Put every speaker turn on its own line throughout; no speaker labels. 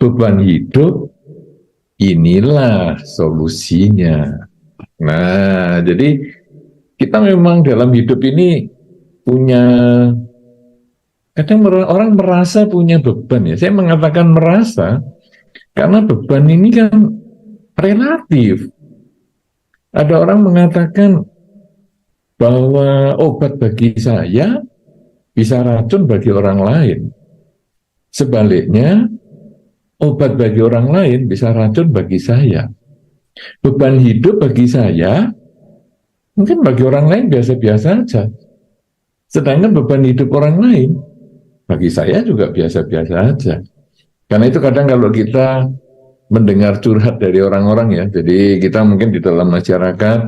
beban hidup, inilah solusinya. Nah, jadi kita memang dalam hidup ini punya, kadang orang merasa punya beban ya. Saya mengatakan merasa, karena beban ini kan relatif. Ada orang mengatakan bahwa obat bagi saya bisa racun bagi orang lain. Sebaliknya, obat bagi orang lain bisa racun bagi saya. Beban hidup bagi saya, mungkin bagi orang lain biasa-biasa saja. Sedangkan beban hidup orang lain, bagi saya juga biasa-biasa saja. Karena itu kadang kalau kita mendengar curhat dari orang-orang ya, jadi kita mungkin di dalam masyarakat,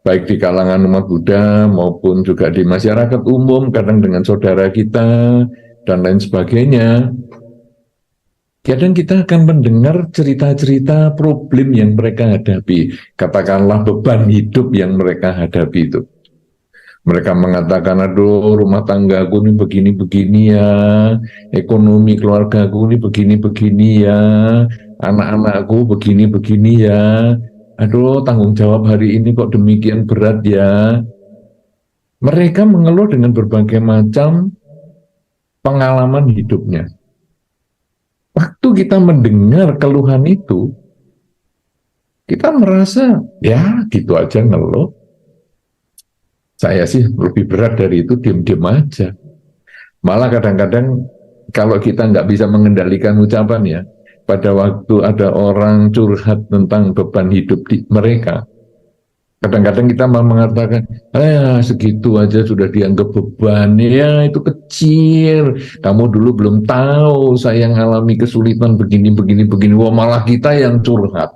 baik di kalangan umat Buddha maupun juga di masyarakat umum, kadang dengan saudara kita, dan lain sebagainya, kadang kita akan mendengar cerita-cerita problem yang mereka hadapi, katakanlah beban hidup yang mereka hadapi itu. Mereka mengatakan, aduh rumah tanggaku ini begini-begini ya, ekonomi keluargaku ini begini-begini ya, anak-anakku begini-begini ya, aduh tanggung jawab hari ini kok demikian berat ya. Mereka mengeluh dengan berbagai macam pengalaman hidupnya. Waktu kita mendengar keluhan itu, kita merasa, ya gitu aja ngeluh. Saya sih lebih berat dari itu, diem-diem aja. Malah kadang-kadang kalau kita nggak bisa mengendalikan ucapan ya, pada waktu ada orang curhat tentang beban hidup mereka, kadang-kadang kita malah mengatakan, segitu aja sudah dianggap beban, ya itu kecil, kamu dulu belum tahu saya ngalami kesulitan begini. Wah, malah kita yang curhat.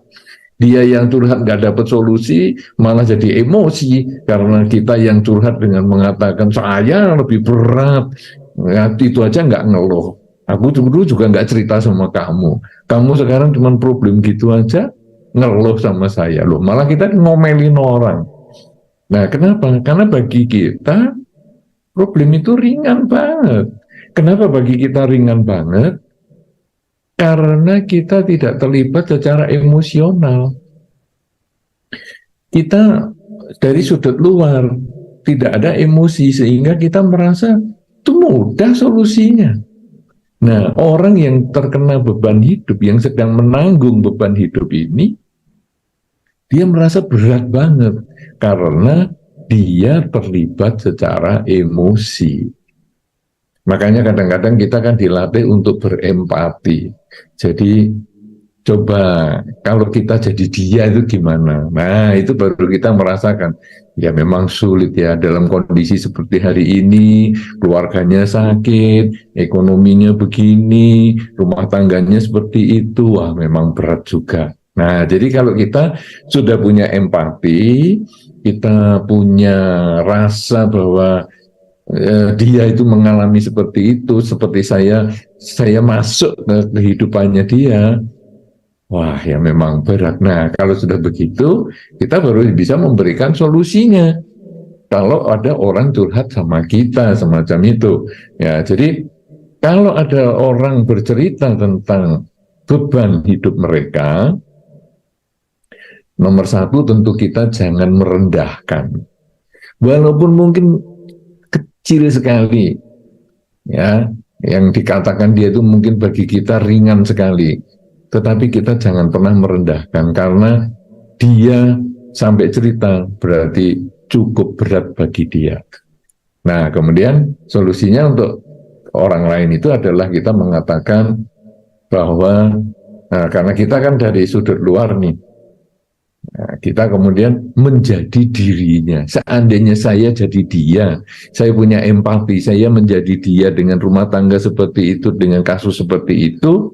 Dia yang curhat nggak dapat solusi, malah jadi emosi karena kita yang curhat dengan mengatakan saya lebih berat. Ya, itu aja nggak ngeluh. Aku dulu juga nggak cerita sama kamu. Kamu sekarang cuma problem gitu aja, ngeluh sama saya loh. Malah kita ngomelin orang. Nah, kenapa? Karena bagi kita problem itu ringan banget. Kenapa bagi kita ringan banget? Karena kita tidak terlibat secara emosional. Kita dari sudut luar, tidak ada emosi, sehingga kita merasa itu mudah solusinya. Nah, orang yang terkena beban hidup, yang sedang menanggung beban hidup ini, dia merasa berat banget, karena dia terlibat secara emosi. Makanya kadang-kadang kita kan dilatih untuk berempati. Jadi coba kalau kita jadi dia itu gimana? Nah itu baru kita merasakan, ya memang sulit ya dalam kondisi seperti hari ini, keluarganya sakit, ekonominya begini, rumah tangganya seperti itu, wah memang berat juga. Nah jadi kalau kita sudah punya empati, kita punya rasa bahwa dia itu mengalami seperti itu, seperti saya masuk ke kehidupannya dia, wah ya memang berat. Nah kalau sudah begitu, kita baru bisa memberikan solusinya. Kalau ada orang curhat sama kita semacam itu, ya jadi kalau ada orang bercerita tentang beban hidup mereka, nomor satu tentu kita jangan merendahkan, walaupun mungkin kecil sekali, ya, yang dikatakan dia itu mungkin bagi kita ringan sekali, tetapi kita jangan pernah merendahkan, karena dia sampai cerita berarti cukup berat bagi dia. Nah, kemudian solusinya untuk orang lain itu adalah kita mengatakan bahwa, nah, karena kita kan dari sudut luar nih, nah, kita kemudian menjadi dirinya. Seandainya saya jadi dia, saya punya empati, saya menjadi dia dengan rumah tangga seperti itu, dengan kasus seperti itu,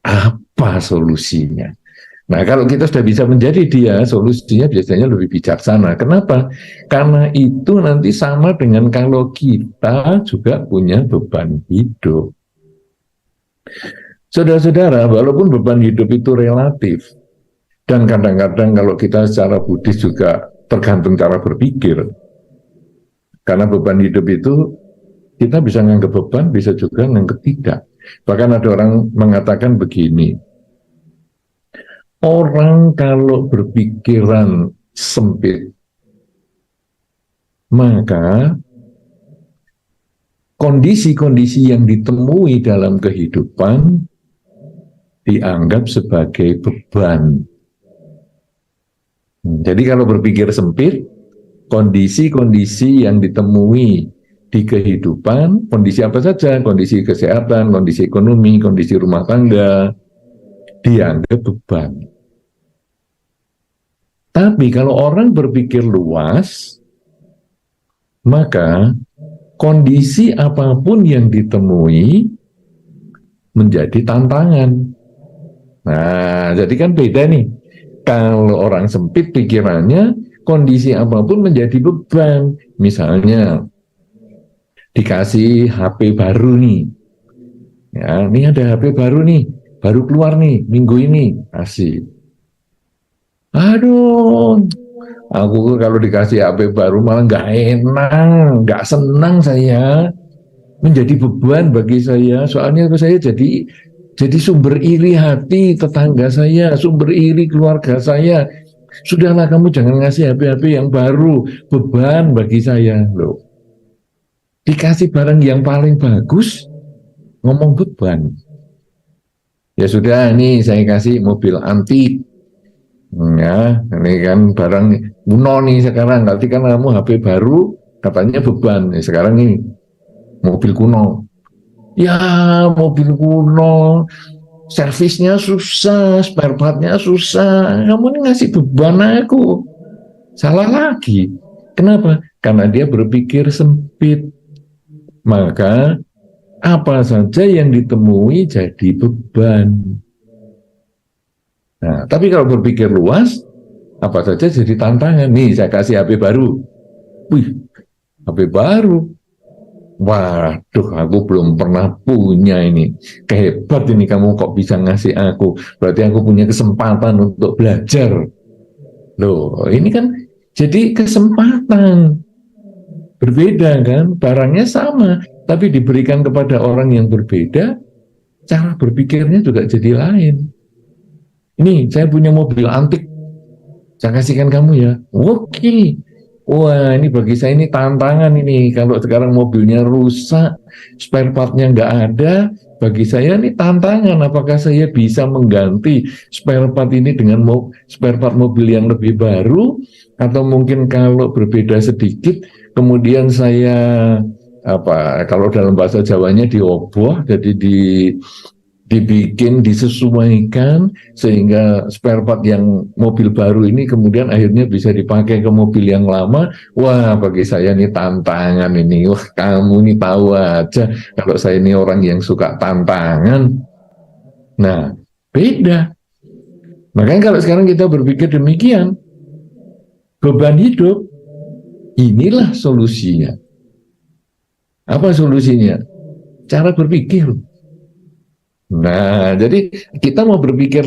apa solusinya? Nah, kalau kita sudah bisa menjadi dia, solusinya biasanya lebih bijaksana. Kenapa? Karena itu nanti sama dengan kalau kita juga punya beban hidup. Saudara-saudara, walaupun beban hidup itu relatif, dan kadang-kadang kalau kita secara Buddhis juga tergantung cara berpikir. Karena beban hidup itu kita bisa nganggap beban, bisa juga nganggap tidak. Bahkan ada orang mengatakan begini, orang kalau berpikiran sempit, maka kondisi-kondisi yang ditemui dalam kehidupan dianggap sebagai beban. Jadi kalau berpikir sempit, kondisi-kondisi yang ditemui di kehidupan, kondisi apa saja, kondisi kesehatan, kondisi ekonomi, kondisi rumah tangga, dianggap beban. Tapi kalau orang berpikir luas, maka kondisi apapun yang ditemui menjadi tantangan. Nah, jadi kan beda nih. Kalau orang sempit pikirannya, kondisi apapun menjadi beban. Misalnya, dikasih HP baru nih. Ya, ini ada HP baru nih, baru keluar nih, minggu ini, kasih. Aduh, aku kalau dikasih HP baru malah nggak enak, nggak senang saya. Menjadi beban bagi saya, soalnya saya jadi sumber iri hati tetangga saya, sumber iri keluarga saya. Sudahlah kamu jangan ngasih HP-HP yang baru, beban bagi saya loh. Dikasih barang yang paling bagus, ngomong beban. Ya sudah, ini saya kasih mobil antik. Ya, ini kan barang kuno nih sekarang. Nanti kan kamu HP baru, katanya beban. Ya, sekarang ini mobil kuno. Ya, mobil kuno, servisnya susah, spare partnya susah. Kamu ini ngasih beban aku. Salah lagi. Kenapa? Karena dia berpikir sempit. Maka apa saja yang ditemui jadi beban. Nah, tapi kalau berpikir luas, apa saja jadi tantangan. Nih, saya kasih HP baru. Wih, HP baru. Waduh, aku belum pernah punya ini. Kehebat ini kamu kok bisa ngasih aku. Berarti aku punya kesempatan untuk belajar. Loh, ini kan jadi kesempatan. Berbeda kan, barangnya sama. Tapi diberikan kepada orang yang berbeda, cara berpikirnya juga jadi lain. Ini, saya punya mobil antik. Saya kasihkan kamu ya. Oke. Wah, ini bagi saya ini tantangan ini. Kalau sekarang mobilnya rusak, spare partnya nggak ada, bagi saya ini tantangan. Apakah saya bisa mengganti spare part ini dengan spare part mobil yang lebih baru, atau mungkin kalau berbeda sedikit, kemudian saya kalau dalam bahasa Jawanya dioboh, jadi dibikin, disesuaikan sehingga spare part yang mobil baru ini kemudian akhirnya bisa dipakai ke mobil yang lama. Wah, bagi saya ini tantangan ini. Wah, kamu ini tahu aja kalau saya ini orang yang suka tantangan. Nah, beda. Makanya kalau sekarang kita berpikir demikian, beban hidup, inilah solusinya. Apa solusinya? Cara berpikir. Nah, jadi kita mau berpikir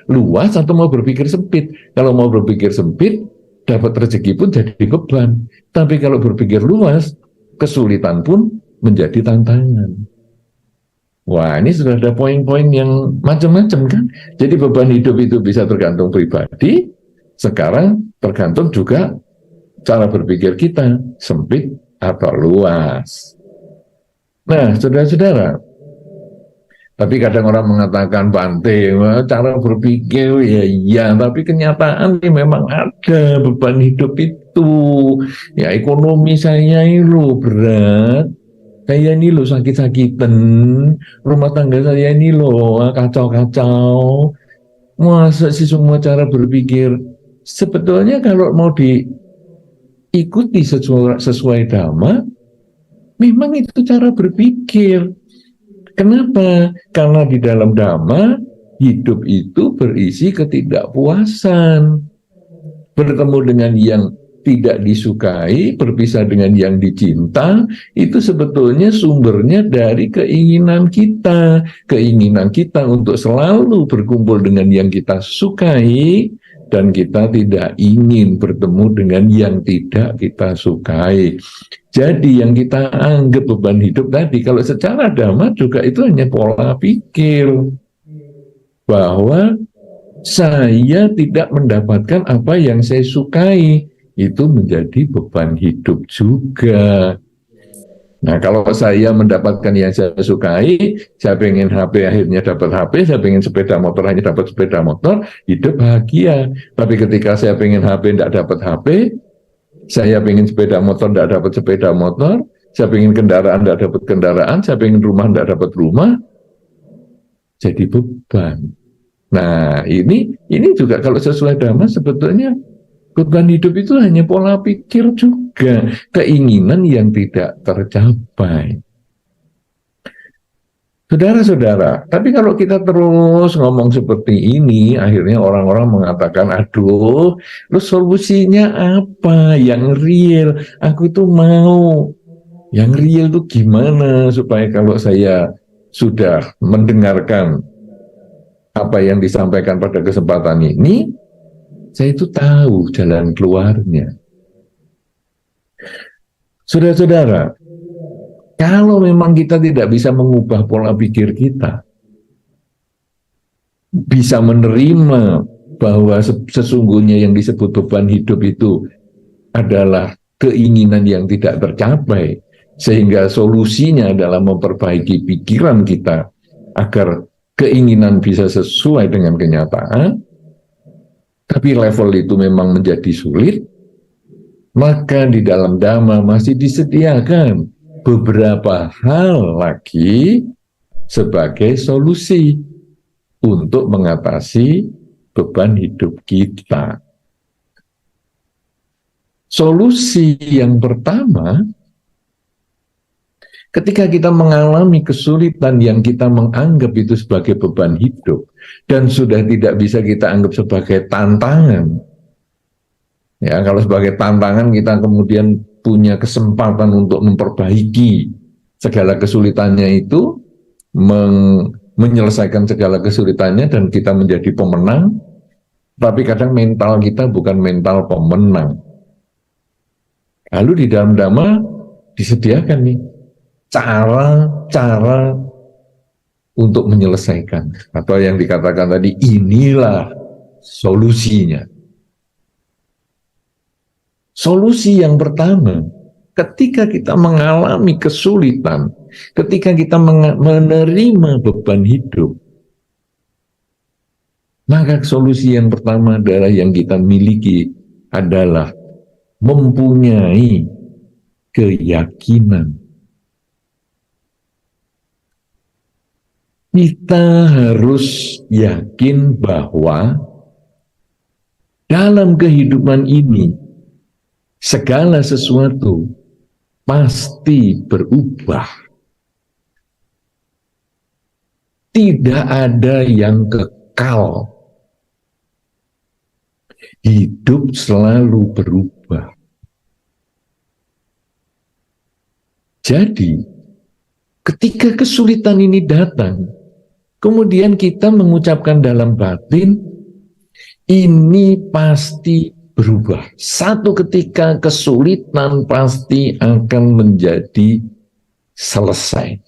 luas atau mau berpikir sempit? Kalau mau berpikir sempit, dapat rezeki pun jadi beban. Tapi kalau berpikir luas, kesulitan pun menjadi tantangan. Wah, ini sudah ada poin-poin yang macam-macam kan? Jadi beban hidup itu bisa tergantung pribadi, sekarang tergantung juga cara berpikir kita, sempit atau luas. Nah, saudara-saudara, tapi kadang orang mengatakan Bante, cara berpikir ya iya, tapi kenyataan ini memang ada beban hidup itu. Ya ekonomi saya ini loh berat, saya ini loh sakit-sakitan, rumah tangga saya ini loh kacau-kacau. Masa sih semua cara berpikir? Sebetulnya kalau mau diikuti sesuai dhamma, memang itu cara berpikir. Kenapa? Karena di dalam dhamma, hidup itu berisi ketidakpuasan. Bertemu dengan yang tidak disukai, berpisah dengan yang dicinta, itu sebetulnya sumbernya dari keinginan kita. Keinginan kita untuk selalu berkumpul dengan yang kita sukai, dan kita tidak ingin bertemu dengan yang tidak kita sukai. Jadi yang kita anggap beban hidup tadi, kalau secara dhamma juga itu hanya pola pikir bahwa saya tidak mendapatkan apa yang saya sukai, itu menjadi beban hidup juga. Nah, kalau saya mendapatkan yang saya sukai, saya pengen HP akhirnya dapat HP, saya pengen sepeda motor hanya dapat sepeda motor, hidup bahagia. Tapi ketika saya pengen HP tidak dapat HP, saya pengen sepeda motor tidak dapat sepeda motor, saya pengen kendaraan tidak dapat kendaraan, saya pengen rumah tidak dapat rumah, jadi beban. Nah, ini juga kalau sesuai dhamma sebetulnya beban hidup itu hanya pola pikir juga, keinginan yang tidak tercapai. Saudara-saudara, tapi kalau kita terus ngomong seperti ini, akhirnya orang-orang mengatakan, aduh, lu solusinya apa yang real? Aku itu mau. Yang real itu gimana supaya kalau saya sudah mendengarkan apa yang disampaikan pada kesempatan ini, saya itu tahu jalan keluarnya. Saudara-saudara, kalau memang kita tidak bisa mengubah pola pikir kita, bisa menerima bahwa sesungguhnya yang disebut beban hidup itu adalah keinginan yang tidak tercapai, sehingga solusinya adalah memperbaiki pikiran kita agar keinginan bisa sesuai dengan kenyataan, tapi level itu memang menjadi sulit, maka di dalam Dhamma masih disediakan beberapa hal lagi sebagai solusi untuk mengatasi beban hidup kita. Solusi yang pertama, ketika kita mengalami kesulitan yang kita menganggap itu sebagai beban hidup dan sudah tidak bisa kita anggap sebagai tantangan. Ya, kalau sebagai tantangan kita kemudian punya kesempatan untuk memperbaiki segala kesulitannya itu, menyelesaikan segala kesulitannya dan kita menjadi pemenang, tapi kadang mental kita bukan mental pemenang. Lalu di dalam Dhamma disediakan nih cara-cara untuk menyelesaikan, atau yang dikatakan tadi, inilah solusinya. Solusi yang pertama, ketika kita mengalami kesulitan, ketika kita menerima beban hidup, maka solusi yang pertama adalah yang kita miliki adalah mempunyai keyakinan. Kita harus yakin bahwa dalam kehidupan ini segala sesuatu pasti berubah. Tidak ada yang kekal. Hidup selalu berubah. Jadi, ketika kesulitan ini datang, kemudian kita mengucapkan dalam batin, ini pasti berubah. Satu ketika kesulitan pasti akan menjadi selesai.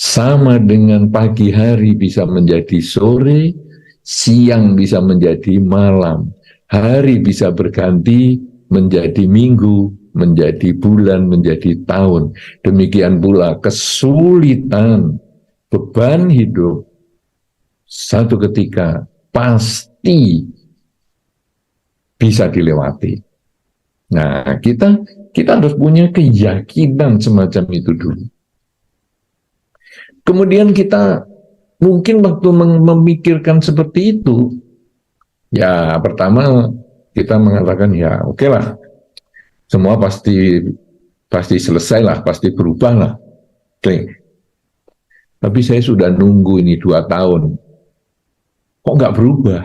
Sama dengan pagi hari bisa menjadi sore, siang bisa menjadi malam, hari bisa berganti menjadi minggu, menjadi bulan, menjadi tahun. Demikian pula kesulitan, beban hidup, satu ketika pasti bisa dilewati. Nah, kita harus punya keyakinan semacam itu dulu. Kemudian kita mungkin waktu memikirkan seperti itu, ya pertama kita mengatakan ya oke lah, semua pasti selesai lah, pasti berubah lah. Oke. Tapi saya sudah nunggu ini 2 tahun, kok nggak berubah?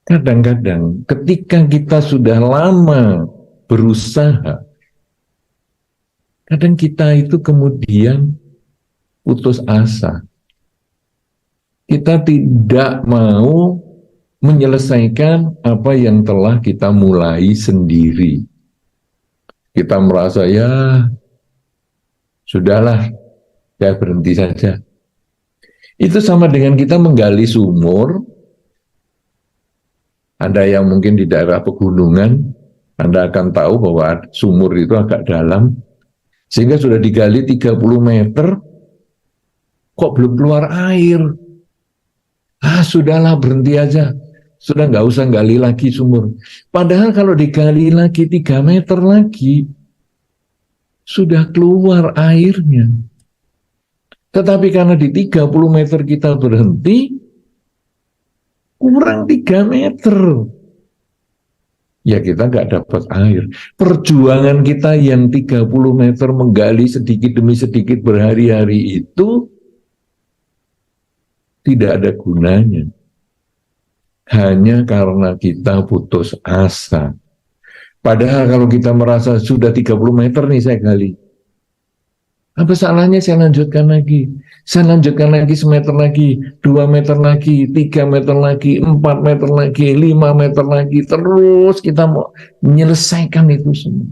Kadang-kadang ketika kita sudah lama berusaha, kadang kita itu kemudian putus asa. Kita tidak mau menyelesaikan apa yang telah kita mulai sendiri. Kita merasa ya sudahlah, saya berhenti saja. Itu sama dengan kita menggali sumur. Anda yang mungkin di daerah pegunungan, Anda akan tahu bahwa sumur itu agak dalam, sehingga sudah digali 30 meter, kok belum keluar air. Sudahlah, berhenti aja. Sudah nggak usah gali lagi sumur. Padahal kalau digali lagi 3 meter lagi, sudah keluar airnya. Tetapi karena di 30 meter kita berhenti, kurang 3 meter. Ya kita nggak dapat air. Perjuangan kita yang 30 meter menggali sedikit demi sedikit berhari-hari itu tidak ada gunanya. Hanya karena kita putus asa. Padahal kalau kita merasa sudah 30 meter nih saya gali, apa salahnya saya lanjutkan lagi? Saya lanjutkan lagi semeter lagi, 2 meter lagi, 3 meter lagi, 4 meter lagi, 5 meter lagi. Terus kita mau menyelesaikan itu semua.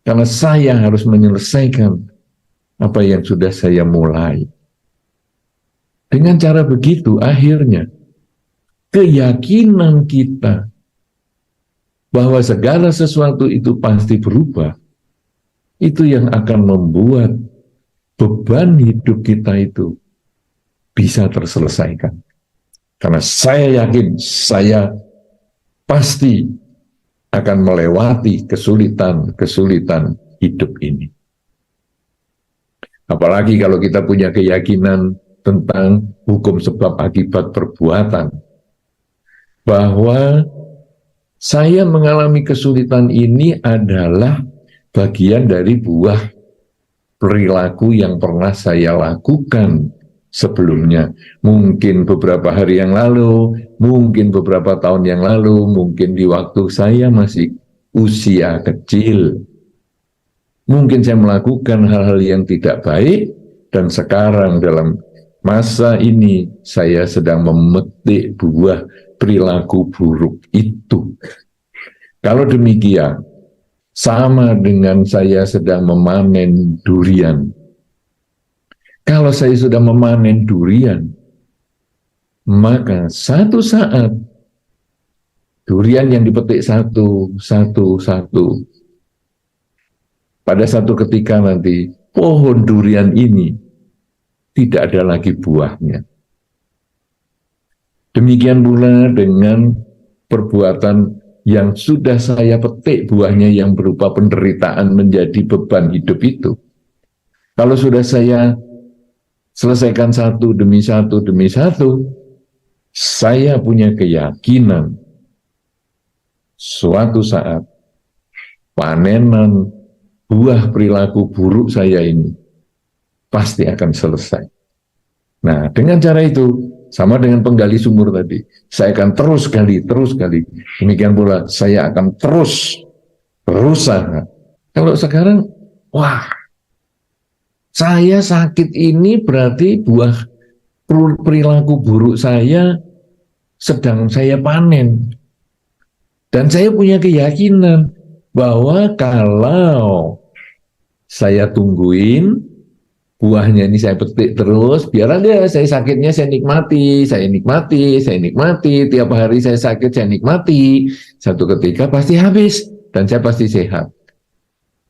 Karena saya harus menyelesaikan apa yang sudah saya mulai. Dengan cara begitu akhirnya keyakinan kita bahwa segala sesuatu itu pasti berubah, itu yang akan membuat beban hidup kita itu bisa terselesaikan. Karena saya yakin, saya pasti akan melewati kesulitan-kesulitan hidup ini. Apalagi kalau kita punya keyakinan tentang hukum sebab akibat perbuatan, bahwa saya mengalami kesulitan ini adalah bagian dari buah perilaku yang pernah saya lakukan sebelumnya. Mungkin beberapa hari yang lalu, mungkin beberapa tahun yang lalu, mungkin di waktu saya masih usia kecil. Mungkin saya melakukan hal-hal yang tidak baik, dan sekarang dalam masa ini saya sedang memetik buah perilaku buruk itu. Kalau demikian, sama dengan saya sedang memanen durian. Kalau saya sudah memanen durian, maka satu saat durian yang dipetik satu, pada satu ketika nanti pohon durian ini tidak ada lagi buahnya. Demikian pula dengan perbuatan yang sudah saya petik buahnya yang berupa penderitaan menjadi beban hidup itu. Kalau sudah saya selesaikan satu demi satu demi satu, saya punya keyakinan suatu saat panenan buah perilaku buruk saya ini pasti akan selesai. Nah, dengan cara itu, sama dengan penggali sumur tadi, saya akan terus gali. Demikian pula saya akan terus berusaha. Kalau sekarang, wah, saya sakit ini berarti buah perilaku buruk saya sedang saya panen. Dan saya punya keyakinan bahwa kalau saya tungguin, buahnya ini saya petik terus, biar aja saya sakitnya saya nikmati, tiap hari saya sakit saya nikmati, satu ketika pasti habis, dan saya pasti sehat.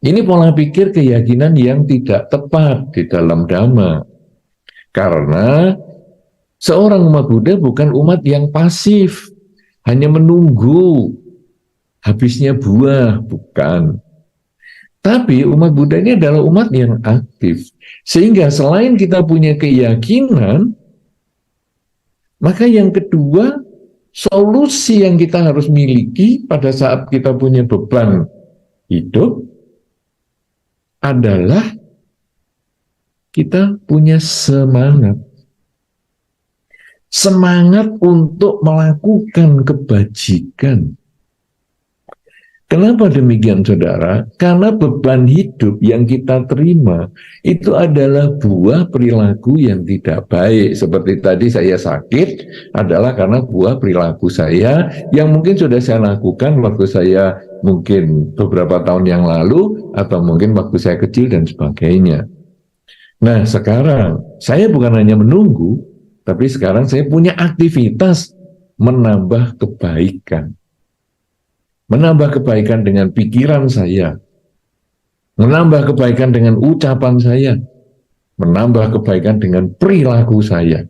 Ini pola pikir keyakinan yang tidak tepat di dalam Dhamma. Karena seorang umat Buddha bukan umat yang pasif, hanya menunggu habisnya buah, bukan. Tapi umat Buddha ini adalah umat yang aktif. Sehingga selain kita punya keyakinan, maka yang kedua, solusi yang kita harus miliki pada saat kita punya beban hidup adalah kita punya semangat. Semangat untuk melakukan kebajikan. Kenapa demikian, saudara? Karena beban hidup yang kita terima itu adalah buah perilaku yang tidak baik. Seperti tadi saya sakit adalah karena buah perilaku saya yang mungkin sudah saya lakukan waktu saya mungkin beberapa tahun yang lalu atau mungkin waktu saya kecil dan sebagainya. Nah, sekarang saya bukan hanya menunggu, tapi sekarang saya punya aktivitas menambah kebaikan. Menambah kebaikan dengan pikiran saya, menambah kebaikan dengan ucapan saya, menambah kebaikan dengan perilaku saya.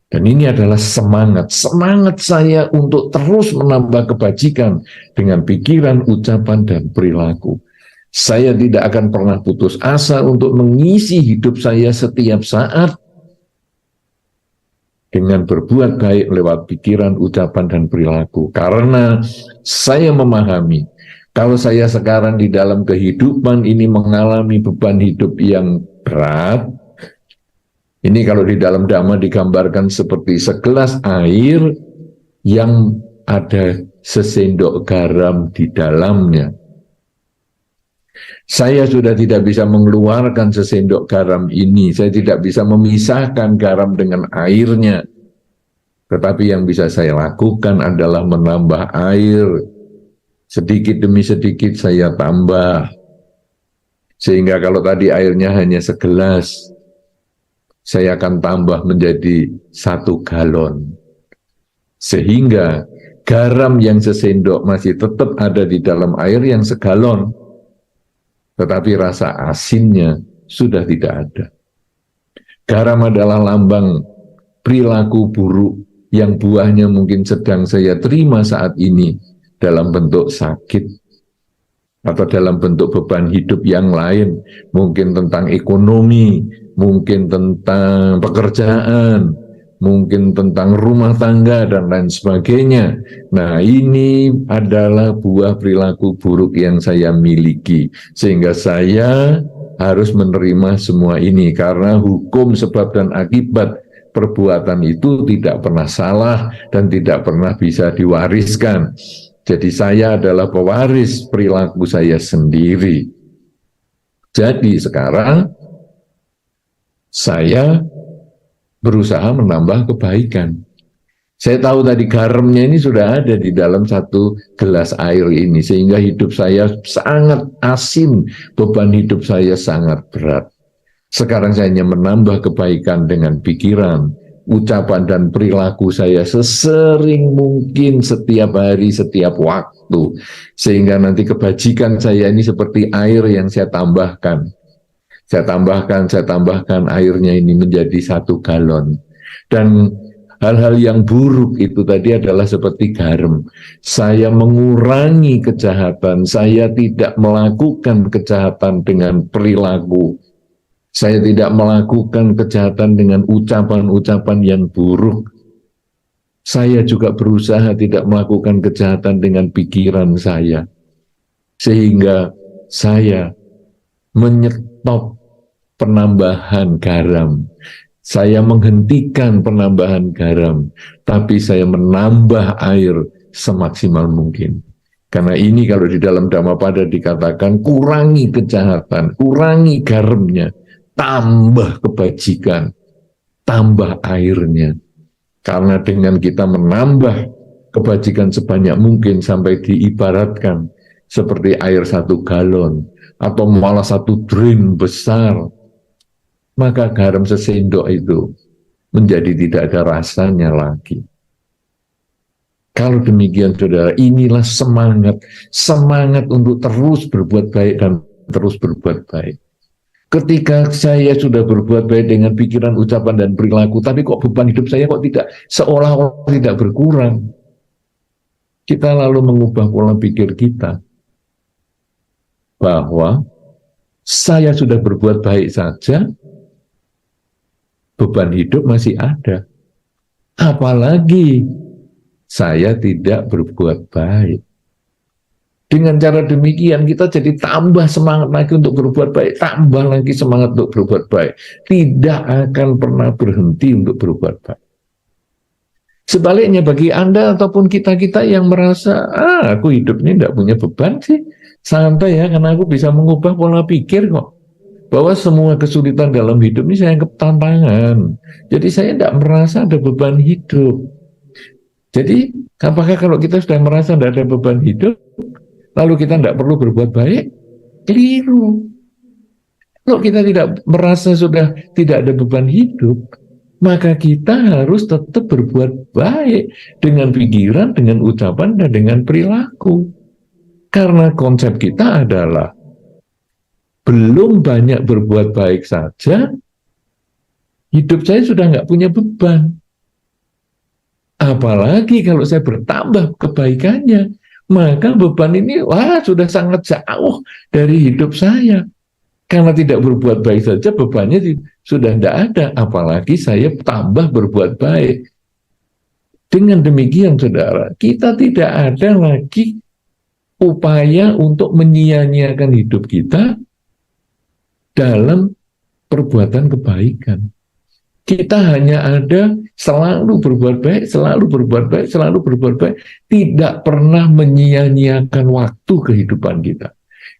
Dan ini adalah semangat saya untuk terus menambah kebajikan dengan pikiran, ucapan, dan perilaku. Saya tidak akan pernah putus asa untuk mengisi hidup saya setiap saat dengan berbuat baik lewat pikiran, ucapan, dan perilaku. Karena saya memahami, kalau saya sekarang di dalam kehidupan ini mengalami beban hidup yang berat, ini kalau di dalam Dhamma digambarkan seperti segelas air yang ada sesendok garam di dalamnya. Saya sudah tidak bisa mengeluarkan sesendok garam ini, saya tidak bisa memisahkan garam dengan airnya. Tetapi yang bisa saya lakukan adalah menambah air. Sedikit demi sedikit saya tambah. Sehingga kalau tadi airnya hanya segelas, saya akan tambah menjadi 1 galon. Sehingga garam yang sesendok masih tetap ada di dalam air yang segalon. Tetapi rasa asinnya sudah tidak ada. Garam adalah lambang perilaku buruk yang buahnya mungkin sedang saya terima saat ini dalam bentuk sakit atau dalam bentuk beban hidup yang lain, mungkin tentang ekonomi, mungkin tentang pekerjaan, mungkin tentang rumah tangga dan lain sebagainya. Nah, ini adalah buah perilaku buruk yang saya miliki, sehingga saya harus menerima semua ini karena hukum sebab dan akibat perbuatan itu tidak pernah salah dan tidak pernah bisa diwariskan. Jadi saya adalah pewaris perilaku saya sendiri. Jadi sekarang saya berusaha menambah kebaikan. Saya tahu tadi garamnya ini sudah ada di dalam 1 gelas air ini, sehingga hidup saya sangat asin, beban hidup saya sangat berat. Sekarang saya hanya menambah kebaikan dengan pikiran, ucapan, dan perilaku saya sesering mungkin setiap hari, setiap waktu. Sehingga nanti kebajikan saya ini seperti air yang saya tambahkan. Saya tambahkan airnya ini menjadi 1 galon. Dan hal-hal yang buruk itu tadi adalah seperti garam. Saya mengurangi kejahatan, saya tidak melakukan kejahatan dengan perilaku. Saya tidak melakukan kejahatan dengan ucapan-ucapan yang buruk. Saya juga berusaha tidak melakukan kejahatan dengan pikiran saya. Sehingga saya menyetop penambahan garam. Saya menghentikan penambahan garam, tapi saya menambah air semaksimal mungkin. Karena ini kalau di dalam Dhammapada dikatakan kurangi kejahatan, kurangi garamnya, tambah kebajikan, tambah airnya. Karena dengan kita menambah kebajikan sebanyak mungkin sampai diibaratkan seperti air 1 galon, atau malah 1 drain besar, maka garam sesendok itu menjadi tidak ada rasanya lagi. Kalau demikian, saudara, inilah semangat untuk terus berbuat baik dan terus berbuat baik. Ketika saya sudah berbuat baik dengan pikiran, ucapan, dan perilaku, tapi kok beban hidup saya kok tidak, seolah-olah tidak berkurang. Kita lalu mengubah pola pikir kita, bahwa saya sudah berbuat baik saja, beban hidup masih ada. Apalagi saya tidak berbuat baik. Dengan cara demikian kita jadi tambah semangat lagi untuk berbuat baik, tambah lagi semangat untuk berbuat baik. Tidak akan pernah berhenti untuk berbuat baik. Sebaliknya bagi Anda ataupun kita-kita yang merasa, aku hidup ini tidak punya beban sih, santai ya, karena aku bisa mengubah pola pikir kok. Bahwa semua kesulitan dalam hidup ini saya anggap tantangan. Jadi saya tidak merasa ada beban hidup. Jadi apakah kalau kita sudah merasa tidak ada beban hidup, lalu kita tidak perlu berbuat baik? Keliru. Kalau kita tidak merasa sudah tidak ada beban hidup, maka kita harus tetap berbuat baik dengan pikiran, dengan ucapan, dan dengan perilaku. Karena konsep kita adalah belum banyak berbuat baik saja, hidup saya sudah nggak punya beban. Apalagi kalau saya bertambah kebaikannya, maka beban ini sudah sangat jauh dari hidup saya. Karena tidak berbuat baik saja bebannya sudah tidak ada, apalagi saya tambah berbuat baik. Dengan demikian saudara, kita tidak ada lagi upaya untuk menyia-nyiakan hidup kita dalam perbuatan kebaikan. Kita hanya ada selalu berbuat baik, selalu berbuat baik, selalu berbuat baik, tidak pernah menyia-nyiakan waktu kehidupan kita.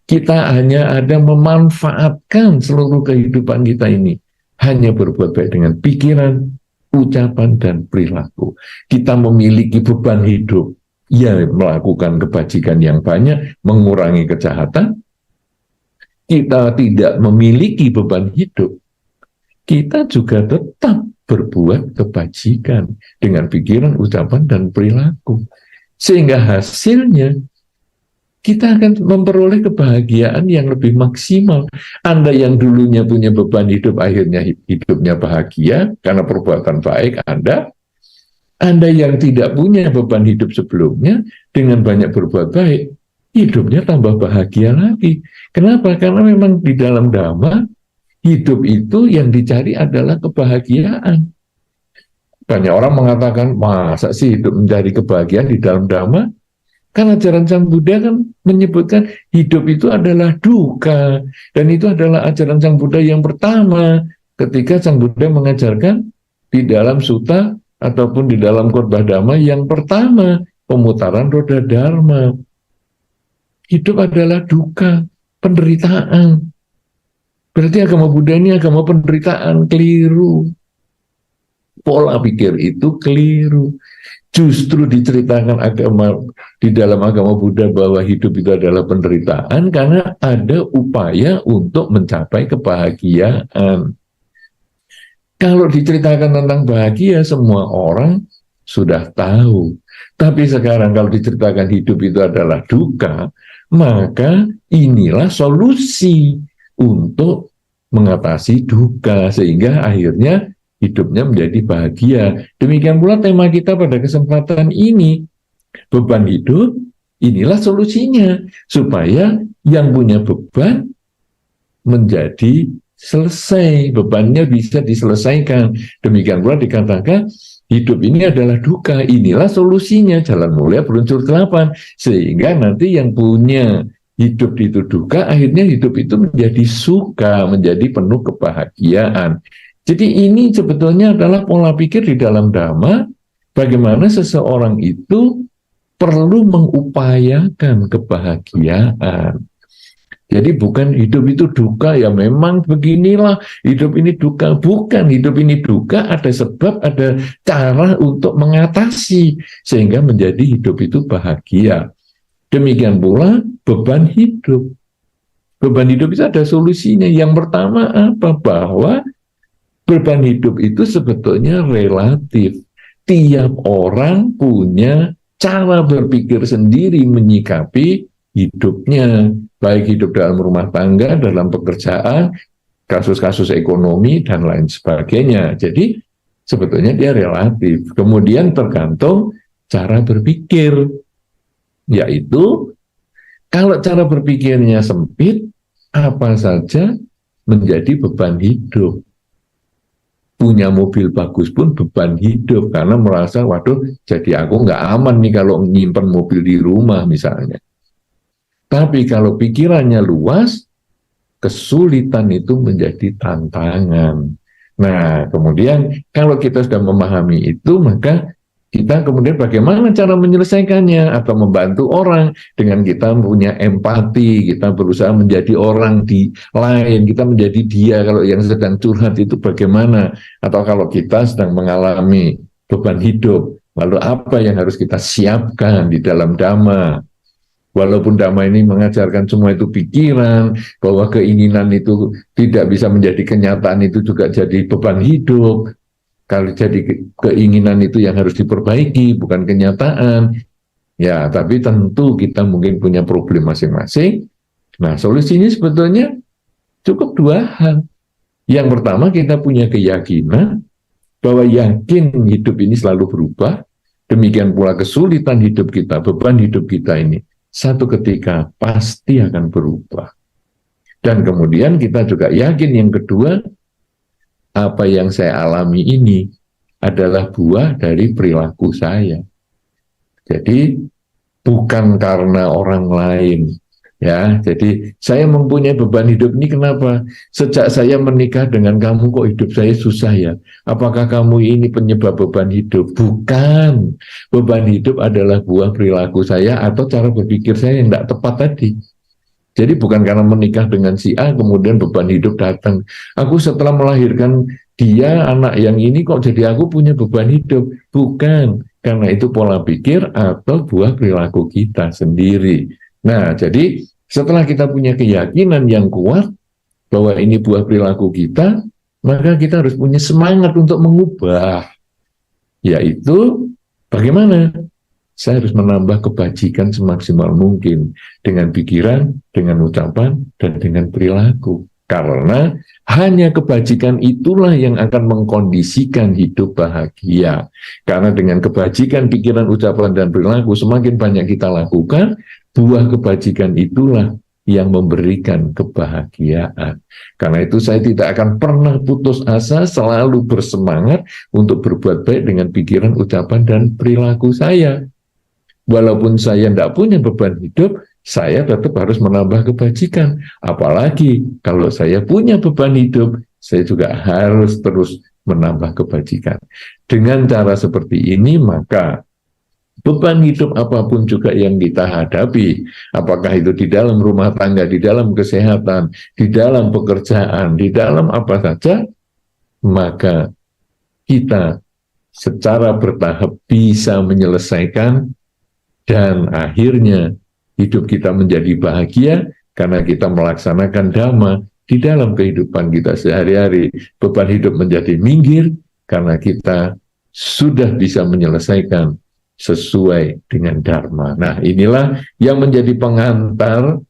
Kita hanya ada memanfaatkan seluruh kehidupan kita ini. Hanya berbuat baik dengan pikiran, ucapan, dan perilaku. Kita memiliki beban hidup. Ya, melakukan kebajikan yang banyak, mengurangi kejahatan. Kita tidak memiliki beban hidup. Kita juga tetap berbuat kebajikan dengan pikiran, ucapan, dan perilaku. Sehingga hasilnya kita akan memperoleh kebahagiaan yang lebih maksimal. Anda yang dulunya punya beban hidup, akhirnya hidupnya bahagia karena perbuatan baik Anda. Anda yang tidak punya beban hidup sebelumnya, dengan banyak berbuat baik, hidupnya tambah bahagia lagi. Kenapa? Karena memang di dalam Dhamma, hidup itu yang dicari adalah kebahagiaan. Banyak orang mengatakan, masa sih hidup mencari kebahagiaan di dalam Dhamma? Karena ajaran Sang Buddha kan menyebutkan hidup itu adalah duka. Dan itu adalah ajaran Sang Buddha yang pertama ketika Sang Buddha mengajarkan di dalam sutta ataupun di dalam khotbah Dhamma yang pertama, pemutaran roda Dharma. Hidup adalah duka, penderitaan. Berarti agama Buddha ini agama penderitaan, keliru. Pola pikir itu keliru. Justru diceritakan di dalam agama Buddha bahwa hidup itu adalah penderitaan karena ada upaya untuk mencapai kebahagiaan. Kalau diceritakan tentang bahagia, semua orang sudah tahu. Tapi sekarang kalau diceritakan hidup itu adalah duka, maka inilah solusi untuk mengatasi duka, sehingga akhirnya hidupnya menjadi bahagia. Demikian pula tema kita pada kesempatan ini, beban hidup, inilah solusinya, supaya yang punya beban menjadi selesai, bebannya bisa diselesaikan. Demikian pula dikatakan, hidup ini adalah duka, inilah solusinya, jalan mulia berunsur 8, sehingga nanti yang punya hidup itu duka, akhirnya hidup itu menjadi suka, menjadi penuh kebahagiaan. Jadi ini sebetulnya adalah pola pikir di dalam Dhamma, bagaimana seseorang itu perlu mengupayakan kebahagiaan. Jadi bukan hidup itu duka, ya memang beginilah, hidup ini duka. Bukan, hidup ini duka, ada sebab, ada cara untuk mengatasi, sehingga menjadi hidup itu bahagia. Demikian pula beban hidup. Beban hidup itu ada solusinya. Yang pertama apa? Bahwa beban hidup itu sebetulnya relatif. Tiap orang punya cara berpikir sendiri menyikapi hidupnya. Baik hidup dalam rumah tangga, dalam pekerjaan, kasus-kasus ekonomi, dan lain sebagainya. Jadi sebetulnya dia relatif. Kemudian tergantung cara berpikir. Yaitu, kalau cara berpikirnya sempit, apa saja menjadi beban hidup. Punya mobil bagus pun beban hidup, karena merasa, waduh, jadi aku nggak aman nih kalau nyimpen mobil di rumah misalnya. Tapi kalau pikirannya luas, kesulitan itu menjadi tantangan. Nah, kemudian kalau kita sudah memahami itu, maka Kita kemudian bagaimana cara menyelesaikannya atau membantu orang dengan kita punya empati, kita berusaha menjadi orang di lain, kita menjadi dia kalau yang sedang curhat itu bagaimana, atau kalau kita sedang mengalami beban hidup, lalu apa yang harus kita siapkan di dalam Dhamma. Walaupun Dhamma ini mengajarkan semua itu pikiran, bahwa keinginan itu tidak bisa menjadi kenyataan, itu juga jadi beban hidup. Kalau jadi keinginan itu yang harus diperbaiki, bukan kenyataan. Ya, tapi tentu kita mungkin punya problem masing-masing. Nah, solusinya sebetulnya cukup dua hal. Yang pertama, kita punya keyakinan bahwa yakin hidup ini selalu berubah. Demikian pula kesulitan hidup kita, beban hidup kita ini, satu ketika pasti akan berubah. Dan kemudian kita juga yakin yang kedua, apa yang saya alami ini adalah buah dari perilaku saya. Jadi bukan karena orang lain. Ya, jadi saya mempunyai beban hidup ini kenapa? Sejak saya menikah dengan kamu kok hidup saya susah ya? Apakah kamu ini penyebab beban hidup? Bukan. Beban hidup adalah buah perilaku saya atau cara berpikir saya yang tidak tepat tadi. Jadi bukan karena menikah dengan si A kemudian beban hidup datang. Aku setelah melahirkan dia, anak yang ini kok jadi aku punya beban hidup. Bukan, karena itu pola pikir atau buah perilaku kita sendiri. Nah, jadi setelah kita punya keyakinan yang kuat bahwa ini buah perilaku kita, maka kita harus punya semangat untuk mengubah. Yaitu bagaimana? Saya harus menambah kebajikan semaksimal mungkin dengan pikiran, dengan ucapan, dan dengan perilaku. Karena hanya kebajikan itulah yang akan mengkondisikan hidup bahagia. Karena dengan kebajikan, pikiran, ucapan, dan perilaku semakin banyak kita lakukan, buah kebajikan itulah yang memberikan kebahagiaan. Karena itu saya tidak akan pernah putus asa, selalu bersemangat untuk berbuat baik dengan pikiran, ucapan, dan perilaku saya. Walaupun saya tidak punya beban hidup, saya tetap harus menambah kebajikan. Apalagi kalau saya punya beban hidup, saya juga harus terus menambah kebajikan. Dengan cara seperti ini, maka beban hidup apapun juga yang kita hadapi, apakah itu di dalam rumah tangga, di dalam kesehatan, di dalam pekerjaan, di dalam apa saja, maka kita secara bertahap bisa menyelesaikan. Dan akhirnya hidup kita menjadi bahagia karena kita melaksanakan Dhamma di dalam kehidupan kita sehari-hari. Beban hidup menjadi minggir karena kita sudah bisa menyelesaikan sesuai dengan Dharma. Nah, inilah yang menjadi pengantar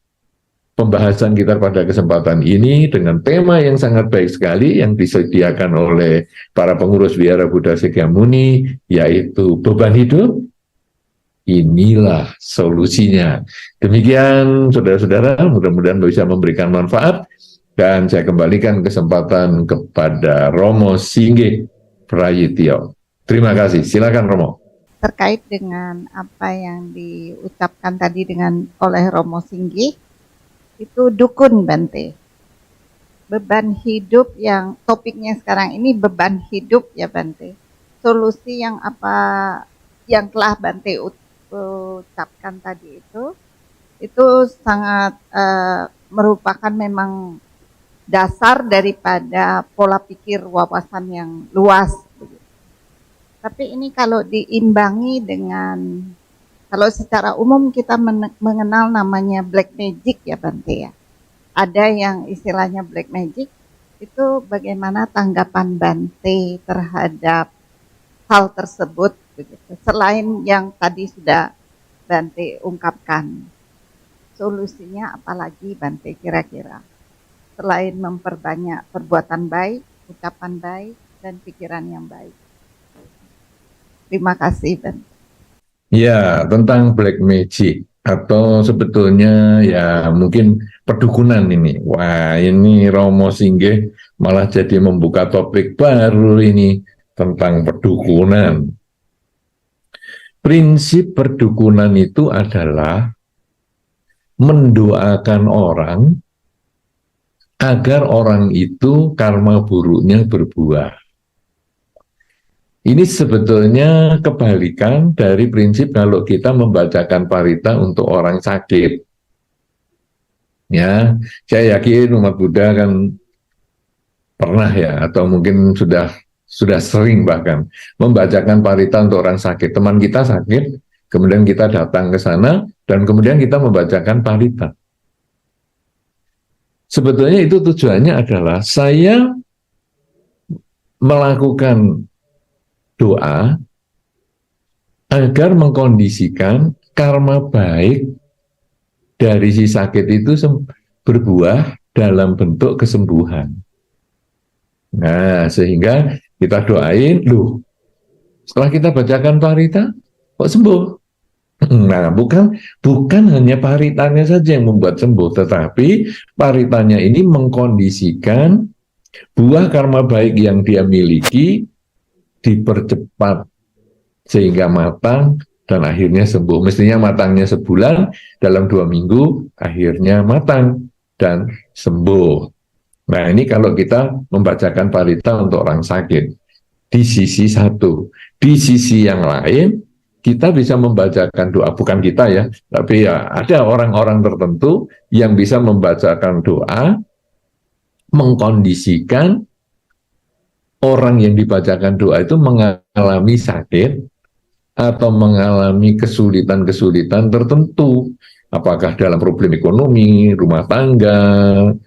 pembahasan kita pada kesempatan ini dengan tema yang sangat baik sekali yang disediakan oleh para pengurus Wihara Buddha Shakyamuni, yaitu beban hidup. Inilah solusinya. Demikian saudara-saudara, mudah-mudahan bisa memberikan manfaat. Dan saya kembalikan kesempatan kepada Romo Singge Prayityo. Terima kasih, silakan Romo.
Terkait dengan apa yang diucapkan tadi oleh Romo Singge, itu dukun Bante. Beban hidup yang topiknya sekarang ini beban hidup ya Bante. Solusi yang apa yang telah Bante ucapkan tadi itu sangat merupakan memang dasar daripada pola pikir wawasan yang luas. Tapi ini kalau diimbangi dengan, kalau secara umum kita mengenal namanya black magic ya Bante ya. Ada yang istilahnya black magic, itu bagaimana tanggapan Bante terhadap hal tersebut? Begitu. Selain yang tadi sudah Bante ungkapkan, solusinya apalagi Bante kira-kira? Selain memperbanyak perbuatan baik, ucapan baik, dan pikiran yang baik. Terima kasih Bante.
Ya, tentang black magic atau sebetulnya ya mungkin perdukunan ini. Wah, ini Romo Singge malah jadi membuka topik baru ini tentang perdukunan. Prinsip perdukunan itu adalah mendoakan orang agar orang itu karma buruknya berbuah. Ini sebetulnya kebalikan dari prinsip kalau kita membacakan parita untuk orang sakit. Ya, saya yakin umat Buddha kan pernah ya, atau mungkin sudah sering bahkan membacakan parita untuk orang sakit. Teman kita sakit, kemudian kita datang ke sana, dan kemudian kita membacakan parita. Sebetulnya itu tujuannya adalah saya melakukan doa agar mengkondisikan karma baik dari si sakit itu berbuah dalam bentuk kesembuhan. Nah, sehingga kita doain, loh, setelah kita bacakan parita, kok sembuh? Nah, bukan hanya paritanya saja yang membuat sembuh, tetapi paritanya ini mengkondisikan buah karma baik yang dia miliki dipercepat sehingga matang dan akhirnya sembuh. Mestinya matangnya sebulan, dalam 2 minggu akhirnya matang dan sembuh. Nah, ini kalau kita membacakan parita untuk orang sakit. Di sisi satu. Di sisi yang lain, kita bisa membacakan doa, bukan kita ya, tapi ya ada orang-orang tertentu yang bisa membacakan doa, mengkondisikan orang yang dibacakan doa itu mengalami sakit, atau mengalami kesulitan-kesulitan tertentu, apakah dalam problem ekonomi, rumah tangga,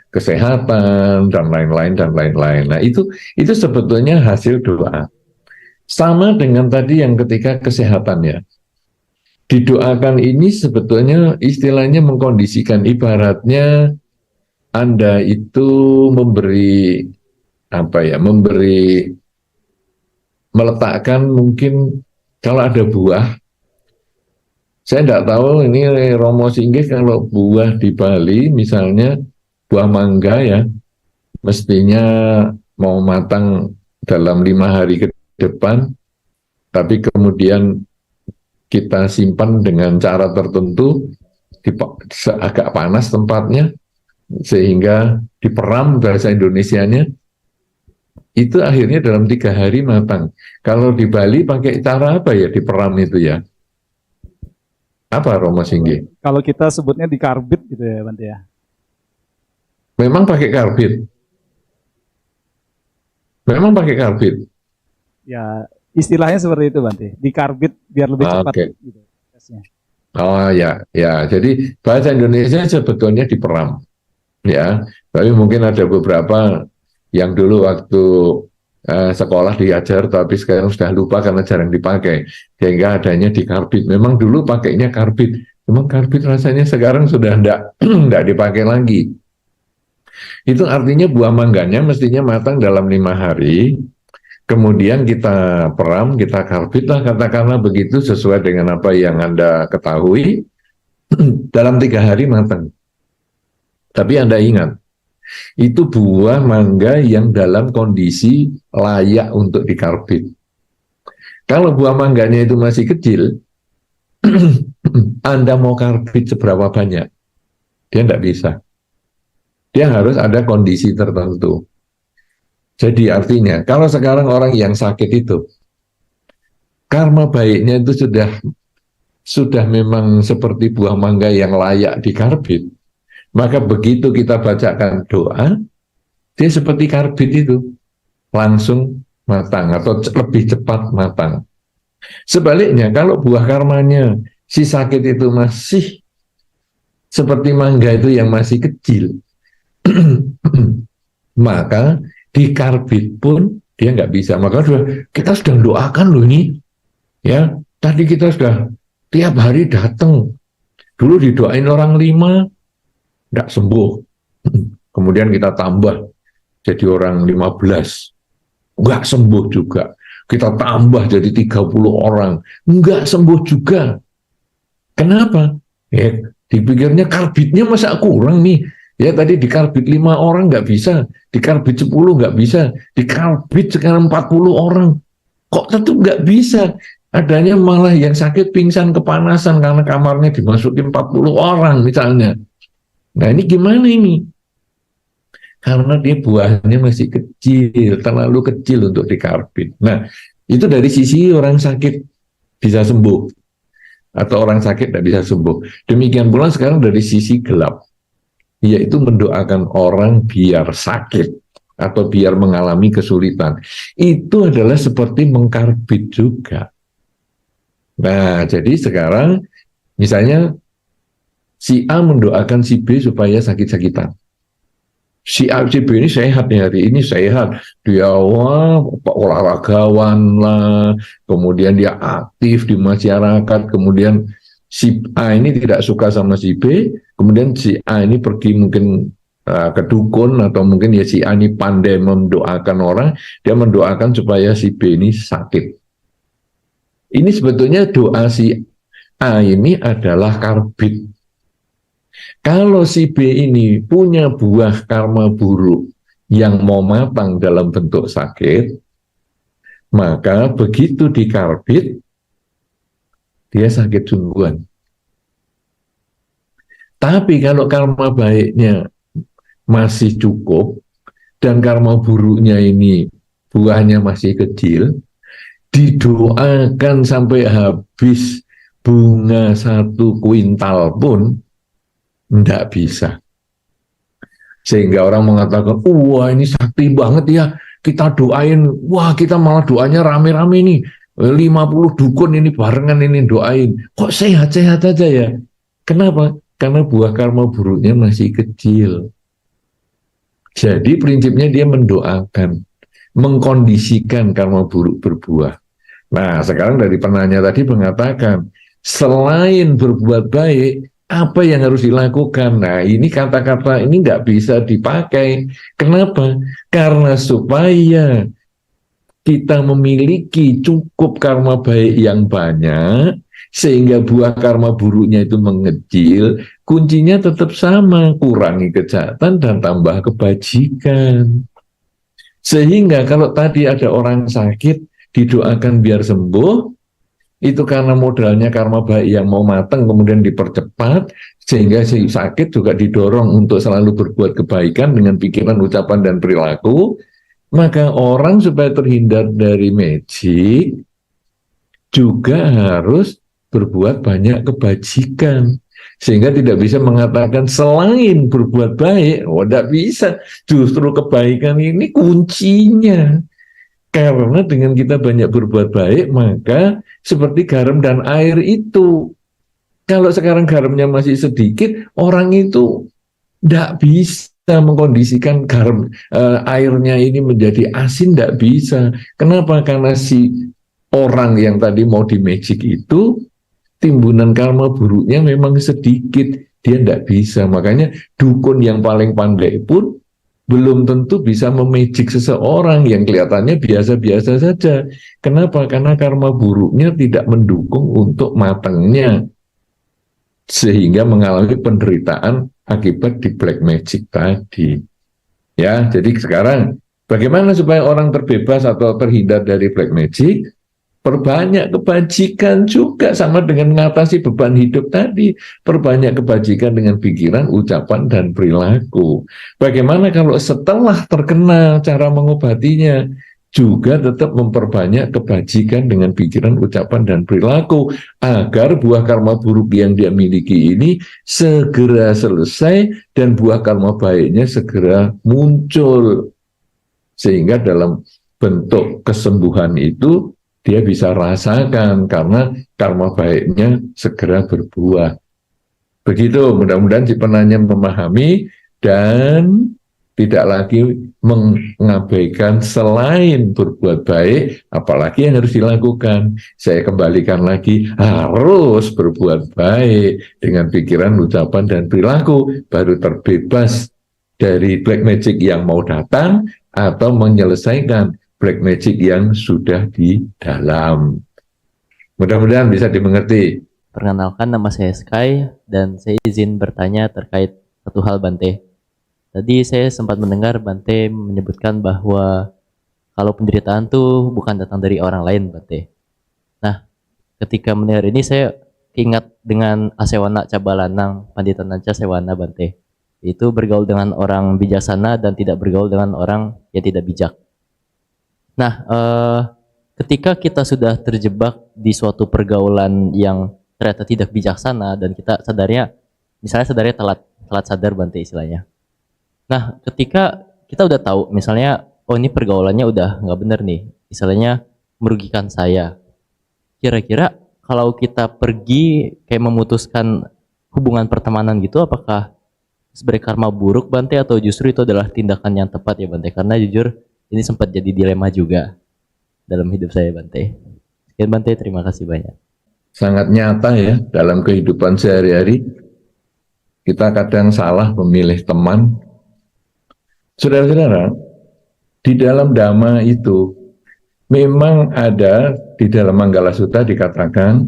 kesehatan, dan lain-lain dan lain-lain. Nah, itu sebetulnya hasil doa. Sama dengan tadi yang ketika kesehatan ya. Didoakan ini sebetulnya istilahnya mengkondisikan, ibaratnya Anda itu memberi meletakkan mungkin kalau ada buah, saya tidak tahu ini Romo Singgih kalau buah di Bali misalnya buah mangga ya, mestinya mau matang dalam 5 hari ke depan, tapi kemudian kita simpan dengan cara tertentu, agak panas tempatnya, sehingga diperam bahasa Indonesianya, itu akhirnya dalam 3 hari matang. Kalau di Bali pakai cara apa ya diperam itu ya? Apa Romo Singgih?
Kalau kita sebutnya di karbit gitu ya Bante ya.
Memang pakai karbit. Memang pakai karbit.
Ya istilahnya seperti itu Bante. Di karbit biar lebih cepat.
Okay.
Gitu,
oh ya. Jadi bahasa Indonesia sebetulnya diperam. Ya, tapi mungkin ada beberapa yang dulu waktu sekolah diajar tapi sekarang sudah lupa karena jarang dipakai, sehingga adanya di karbit. Memang dulu pakainya karbit, memang karbit rasanya sekarang sudah enggak dipakai lagi. Itu artinya buah mangganya mestinya matang dalam 5 hari, kemudian kita peram, kita karbit lah katakanlah begitu, sesuai dengan apa yang Anda ketahui, dalam 3 hari matang. Tapi Anda ingat, itu buah mangga yang dalam kondisi layak untuk dikarbit. Kalau buah mangganya itu masih kecil, Anda mau karbit seberapa banyak, dia tidak bisa. Dia harus ada kondisi tertentu. Jadi artinya, kalau sekarang orang yang sakit itu, karma baiknya itu sudah memang seperti buah mangga yang layak dikarbit, maka begitu kita bacakan doa, dia seperti karbit itu, langsung matang atau lebih cepat matang. Sebaliknya, kalau buah karmanya si sakit itu masih seperti mangga itu yang masih kecil, maka di karbit pun dia nggak bisa. Maka kita sudah doakan loh ini, ya. Tadi kita sudah tiap hari datang. Dulu didoain orang 5, nggak sembuh. Kemudian kita tambah jadi orang 15, nggak sembuh juga. Kita tambah jadi 30 orang, nggak sembuh juga. Kenapa? Ya, dipikirnya karbitnya masa kurang nih. Ya tadi dikarbit 5 orang nggak bisa, dikarbit 10 nggak bisa, dikarbit sekarang 40 orang. Kok tetap nggak bisa? Adanya malah yang sakit pingsan kepanasan karena kamarnya dimasukin 40 orang misalnya. Nah ini gimana ini? Karena dia buahnya masih kecil, terlalu kecil untuk dikarbit. Nah, Itu dari sisi orang sakit bisa sembuh atau orang sakit tidak bisa sembuh. Demikian pula sekarang dari sisi gelap, yaitu mendoakan orang biar sakit atau biar mengalami kesulitan. Itu adalah seperti mengkarbit juga. Nah, jadi sekarang misalnya si A mendoakan si B supaya sakit-sakitan. Si A, si B ini sehat nih, hari ini sehat. Dia olahragawan lah, kemudian dia aktif di masyarakat, kemudian si A ini tidak suka sama si B, kemudian si A ini pergi mungkin ke dukun, atau mungkin ya si A ini pandai mendoakan orang, dia mendoakan supaya si B ini sakit. Ini sebetulnya doa si A ini adalah karbit. Kalau si B ini punya buah karma buruk yang mau matang dalam bentuk sakit, maka begitu dikarbit, dia sakit sungguhan. Tapi kalau karma baiknya masih cukup, dan karma buruknya ini buahnya masih kecil, didoakan sampai habis bunga 1 kuintal pun tidak bisa. Sehingga orang mengatakan, wah ini sakti banget ya, kita doain, wah kita malah doanya rame-rame nih, 50 dukun ini barengan ini doain, kok sehat-sehat aja ya. Kenapa? Karena buah karma buruknya masih kecil. Jadi prinsipnya dia mendoakan, mengkondisikan karma buruk berbuah. Nah sekarang dari penanya tadi mengatakan, selain berbuat baik, apa yang harus dilakukan? Nah, ini kata-kata ini nggak bisa dipakai. Kenapa? Karena supaya kita memiliki cukup karma baik yang banyak, sehingga buah karma buruknya itu mengecil, kuncinya tetap sama, kurangi kejahatan dan tambah kebajikan. Sehingga kalau tadi ada orang sakit, didoakan biar sembuh, itu karena modalnya karma baik yang mau matang kemudian dipercepat, sehingga si sakit juga didorong untuk selalu berbuat kebaikan dengan pikiran, ucapan, dan perilaku. Maka orang supaya terhindar dari magic juga harus berbuat banyak kebajikan, sehingga tidak bisa mengatakan selain berbuat baik. Oh, tidak bisa, justru kebaikan ini kuncinya. Karena dengan kita banyak berbuat baik, maka seperti garam dan air itu. Kalau sekarang garamnya masih sedikit, orang itu tidak bisa mengkondisikan garam airnya ini menjadi asin, tidak bisa. Kenapa? Karena si orang yang tadi mau di magic itu, timbunan karma buruknya memang sedikit, dia tidak bisa. Makanya dukun yang paling pandai pun belum tentu bisa memagic seseorang yang kelihatannya biasa-biasa saja. Kenapa? Karena karma buruknya tidak mendukung untuk matangnya, sehingga mengalami penderitaan akibat di black magic tadi. Ya, jadi sekarang bagaimana supaya orang terbebas atau terhindar dari black magic? Perbanyak kebajikan juga, sama dengan mengatasi beban hidup tadi. Perbanyak kebajikan dengan pikiran, ucapan, dan perilaku. Bagaimana kalau setelah terkena cara mengobatinya, juga tetap memperbanyak kebajikan dengan pikiran, ucapan, dan perilaku, agar buah karma buruk yang dia miliki ini segera selesai dan buah karma baiknya segera muncul. Sehingga dalam bentuk kesembuhan itu dia bisa rasakan karena karma baiknya segera berbuah. Begitu, mudah-mudahan si penanya memahami dan tidak lagi mengabaikan selain berbuat baik, apalagi yang harus dilakukan. Saya kembalikan lagi, harus berbuat baik dengan pikiran, ucapan, dan perilaku, baru terbebas dari black magic yang mau datang atau menyelesaikan black magic yang sudah di dalam. Mudah-mudahan bisa dimengerti.
Perkenalkan, nama saya Sky dan saya izin bertanya terkait satu hal, Bante. Tadi saya sempat mendengar Bante menyebutkan bahwa kalau penderitaan tuh bukan datang dari orang lain, Bante. Nah, ketika mendengar ini saya ingat dengan Asewana Cabalanang, Pandita Nanca Sewana, Bante. Itu bergaul dengan orang bijaksana dan tidak bergaul dengan orang yang tidak bijak. Nah, ketika kita sudah terjebak di suatu pergaulan yang ternyata tidak bijaksana dan kita sadarnya telat sadar Bante istilahnya. Nah, ketika kita udah tahu misalnya, oh ini pergaulannya udah nggak bener nih, misalnya merugikan saya. Kira-kira kalau kita pergi kayak memutuskan hubungan pertemanan gitu, apakah sebagai karma buruk Bante atau justru itu adalah tindakan yang tepat ya Bante? Karena jujur ini sempat jadi dilema juga dalam hidup saya Bante. Sekian Bante, terima kasih banyak.
Sangat nyata ya dalam kehidupan sehari-hari. Kita kadang salah memilih teman. Saudara-saudara, di dalam Dhamma itu memang ada, di dalam Manggala Sutta dikatakan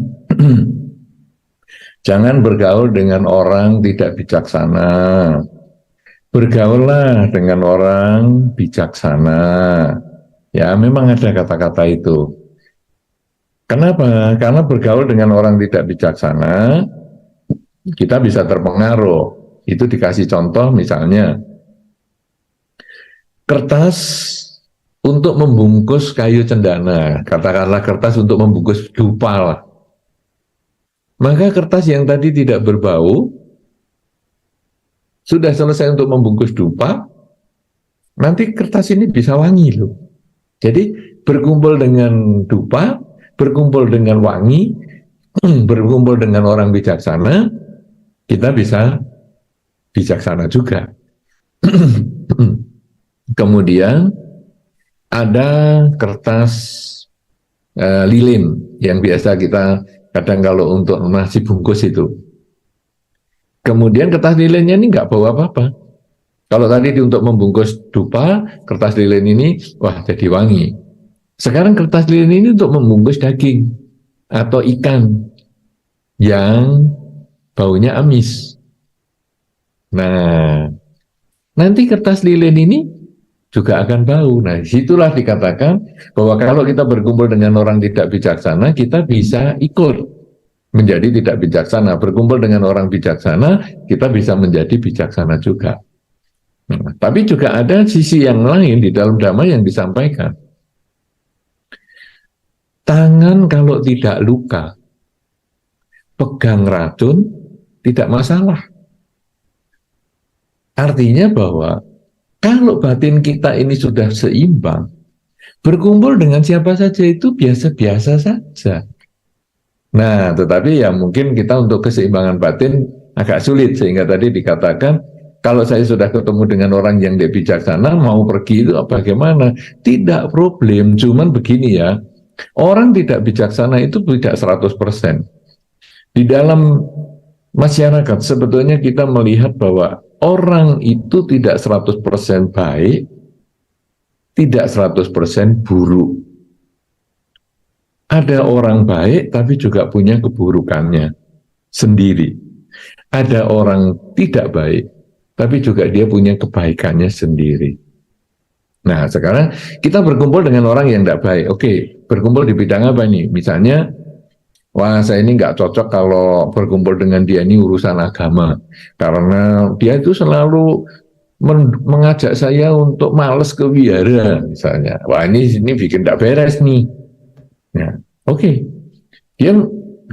jangan bergaul dengan orang tidak bijaksana. Bergaullah dengan orang bijaksana. Ya, memang ada kata-kata itu. Kenapa? Karena bergaul dengan orang tidak bijaksana, kita bisa terpengaruh. Itu dikasih contoh misalnya, kertas untuk membungkus kayu cendana, katakanlah kertas untuk membungkus dupa lah. Maka kertas yang tadi tidak berbau, sudah selesai untuk membungkus dupa, nanti kertas ini bisa wangi loh. Jadi berkumpul dengan dupa, berkumpul dengan wangi, berkumpul dengan orang bijaksana, kita bisa bijaksana juga. Kemudian ada kertas lilin yang biasa kita kadang kalau untuk nasi bungkus itu. Kemudian kertas lilinnya ini nggak bawa apa-apa. Kalau tadi untuk membungkus dupa, kertas lilin ini, wah jadi wangi. Sekarang kertas lilin ini untuk membungkus daging atau ikan yang baunya amis. Nah, nanti kertas lilin ini juga akan bau. Nah, disitulah dikatakan bahwa kalau kita berkumpul dengan orang tidak bijaksana, kita bisa ikut menjadi tidak bijaksana. Berkumpul dengan orang bijaksana, kita bisa menjadi bijaksana juga. Nah, tapi juga ada sisi yang lain di dalam Dhamma yang disampaikan. Tangan kalau tidak luka, pegang racun, tidak masalah. Artinya bahwa kalau batin kita ini sudah seimbang, berkumpul dengan siapa saja itu biasa-biasa saja. Nah, tetapi ya mungkin kita untuk keseimbangan batin agak sulit, sehingga tadi dikatakan, kalau saya sudah ketemu dengan orang yang tidak bijaksana, mau pergi itu bagaimana? Tidak problem, cuman begini ya, orang tidak bijaksana itu tidak 100%. Di dalam masyarakat sebetulnya kita melihat bahwa orang itu tidak 100% baik, tidak 100% buruk. Ada orang baik tapi juga punya keburukannya sendiri. Ada orang tidak baik tapi juga dia punya kebaikannya sendiri. Nah, sekarang kita berkumpul dengan orang yang tidak baik. Oke, berkumpul di bidang apa nih? Misalnya, wah saya ini nggak cocok kalau berkumpul dengan dia, ini urusan agama. Karena dia itu selalu mengajak saya untuk males ke wihara, misalnya. Wah ini bikin tidak beres nih. Nah, oke.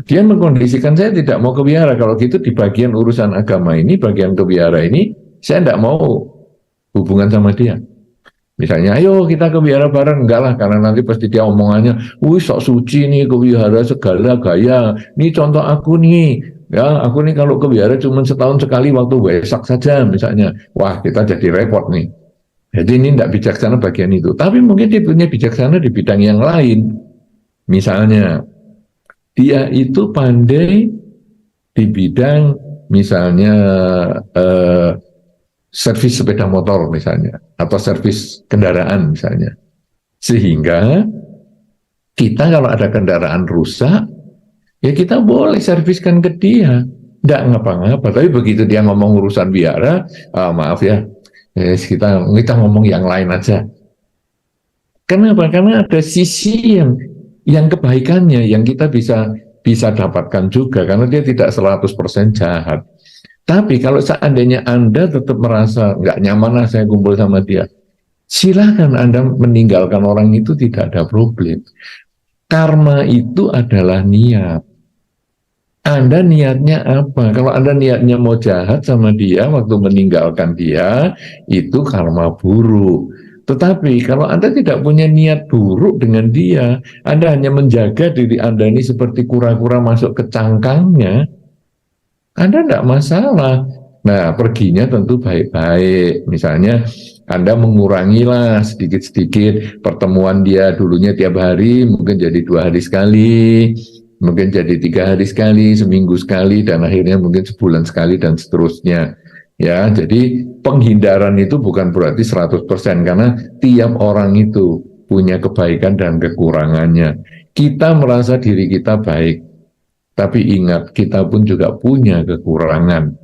Dia mengkondisikan saya tidak mau ke wihara. Kalau gitu di bagian urusan agama ini, bagian ke wihara ini, saya tidak mau hubungan sama dia. Misalnya, ayo kita ke wihara bareng, enggak lah, karena nanti pasti dia omongannya, wih sok suci nih ke wihara segala gaya, nih contoh aku nih, ya aku nih kalau ke wihara cuma setahun sekali waktu Wesak saja misalnya, wah kita jadi repot nih. Jadi ini tidak bijaksana bagian itu, tapi mungkin dia punya bijaksana di bidang yang lain. Misalnya, dia itu pandai di bidang misalnya servis sepeda motor misalnya, atau servis kendaraan misalnya. Sehingga kita kalau ada kendaraan rusak, ya kita boleh serviskan ke dia, tidak ngapa-ngapa. Tapi begitu dia ngomong urusan wihara, maaf ya, kita ngomong yang lain aja. Kenapa? Karena ada sisi yang kebaikannya yang kita bisa dapatkan juga, karena dia tidak 100% jahat. Tapi kalau seandainya Anda tetap merasa nggak nyaman lah saya kumpul sama dia, Silakan Anda meninggalkan orang itu, tidak ada problem. Karma itu adalah niat. Anda niatnya apa? Kalau Anda niatnya mau jahat sama dia waktu meninggalkan dia, itu karma buruk. Tetapi kalau Anda tidak punya niat buruk dengan dia, Anda hanya menjaga diri Anda ini seperti kura-kura masuk ke cangkangnya, Anda tidak masalah. Nah, perginya tentu baik-baik. Misalnya Anda mengurangilah sedikit-sedikit pertemuan dia, dulunya tiap hari, mungkin jadi 2 hari sekali, mungkin jadi 3 hari sekali, seminggu sekali, dan akhirnya mungkin sebulan sekali, dan seterusnya. Ya, jadi penghindaran itu bukan berarti 100%, karena tiap orang itu punya kebaikan dan kekurangannya. Kita merasa diri kita baik, tapi ingat, kita pun juga punya kekurangan.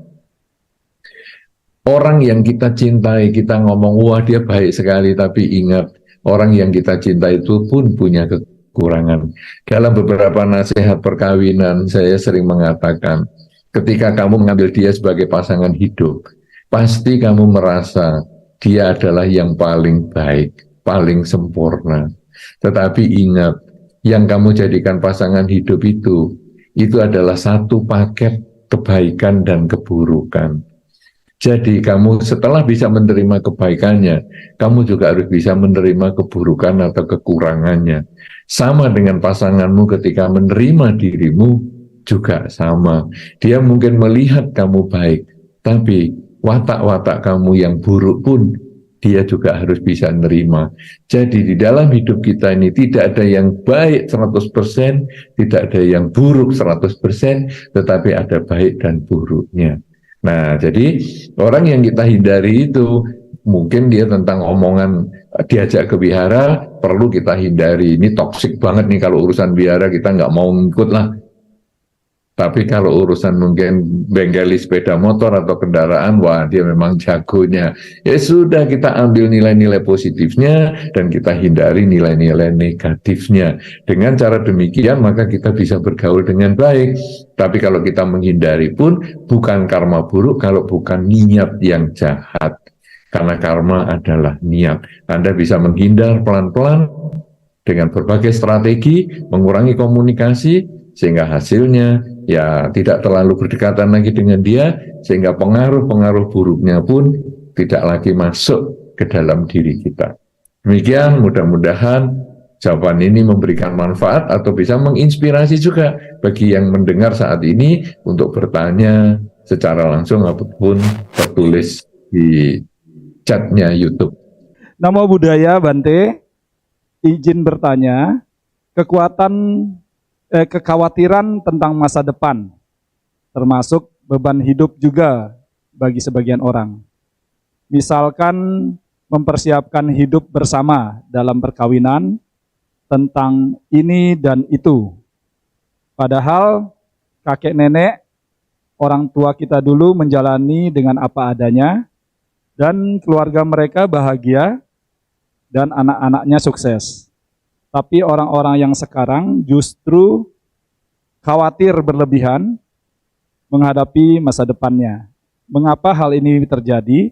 Orang yang kita cintai, kita ngomong, wah dia baik sekali, tapi ingat, orang yang kita cintai itu pun punya kekurangan. Dalam beberapa nasihat perkawinan, saya sering mengatakan, ketika kamu mengambil dia sebagai pasangan hidup, pasti kamu merasa dia adalah yang paling baik, paling sempurna. Tetapi ingat, yang kamu jadikan pasangan hidup itu adalah satu paket kebaikan dan keburukan. Jadi kamu setelah bisa menerima kebaikannya, kamu juga harus bisa menerima keburukan atau kekurangannya. Sama dengan pasanganmu ketika menerima dirimu juga sama. Dia mungkin melihat kamu baik, tapi watak-watak kamu yang buruk pun dia juga harus bisa menerima. Jadi di dalam hidup kita ini tidak ada yang baik 100%, tidak ada yang buruk 100%, tetapi ada baik dan buruknya. Nah, jadi orang yang kita hindari itu mungkin dia tentang omongan diajak ke wihara perlu kita hindari. Ini toksik banget nih, kalau urusan wihara kita nggak mau ngikut lah. Tapi kalau urusan mungkin bengkeli sepeda motor atau kendaraan, wah dia memang jagonya. Ya sudah, kita ambil nilai-nilai positifnya dan kita hindari nilai-nilai negatifnya. Dengan cara demikian maka kita bisa bergaul dengan baik. Tapi kalau kita menghindari pun bukan karma buruk kalau bukan niat yang jahat. Karena karma adalah niat. Anda bisa menghindar pelan-pelan dengan berbagai strategi, mengurangi komunikasi, sehingga hasilnya ya tidak terlalu berdekatan lagi dengan dia, sehingga pengaruh-pengaruh buruknya pun tidak lagi masuk ke dalam diri kita. Demikian, mudah-mudahan jawaban ini memberikan manfaat atau bisa menginspirasi juga bagi yang mendengar saat ini untuk bertanya secara langsung ataupun tertulis di chatnya YouTube.
Namo Buddhaya, Bante. Izin bertanya, kekhawatiran tentang masa depan, termasuk beban hidup juga bagi sebagian orang. Misalkan mempersiapkan hidup bersama dalam perkawinan, tentang ini dan itu. Padahal kakek nenek, orang tua kita dulu menjalani dengan apa adanya, dan keluarga mereka bahagia, dan anak-anaknya sukses. Tapi orang-orang yang sekarang justru khawatir berlebihan menghadapi masa depannya. Mengapa hal ini terjadi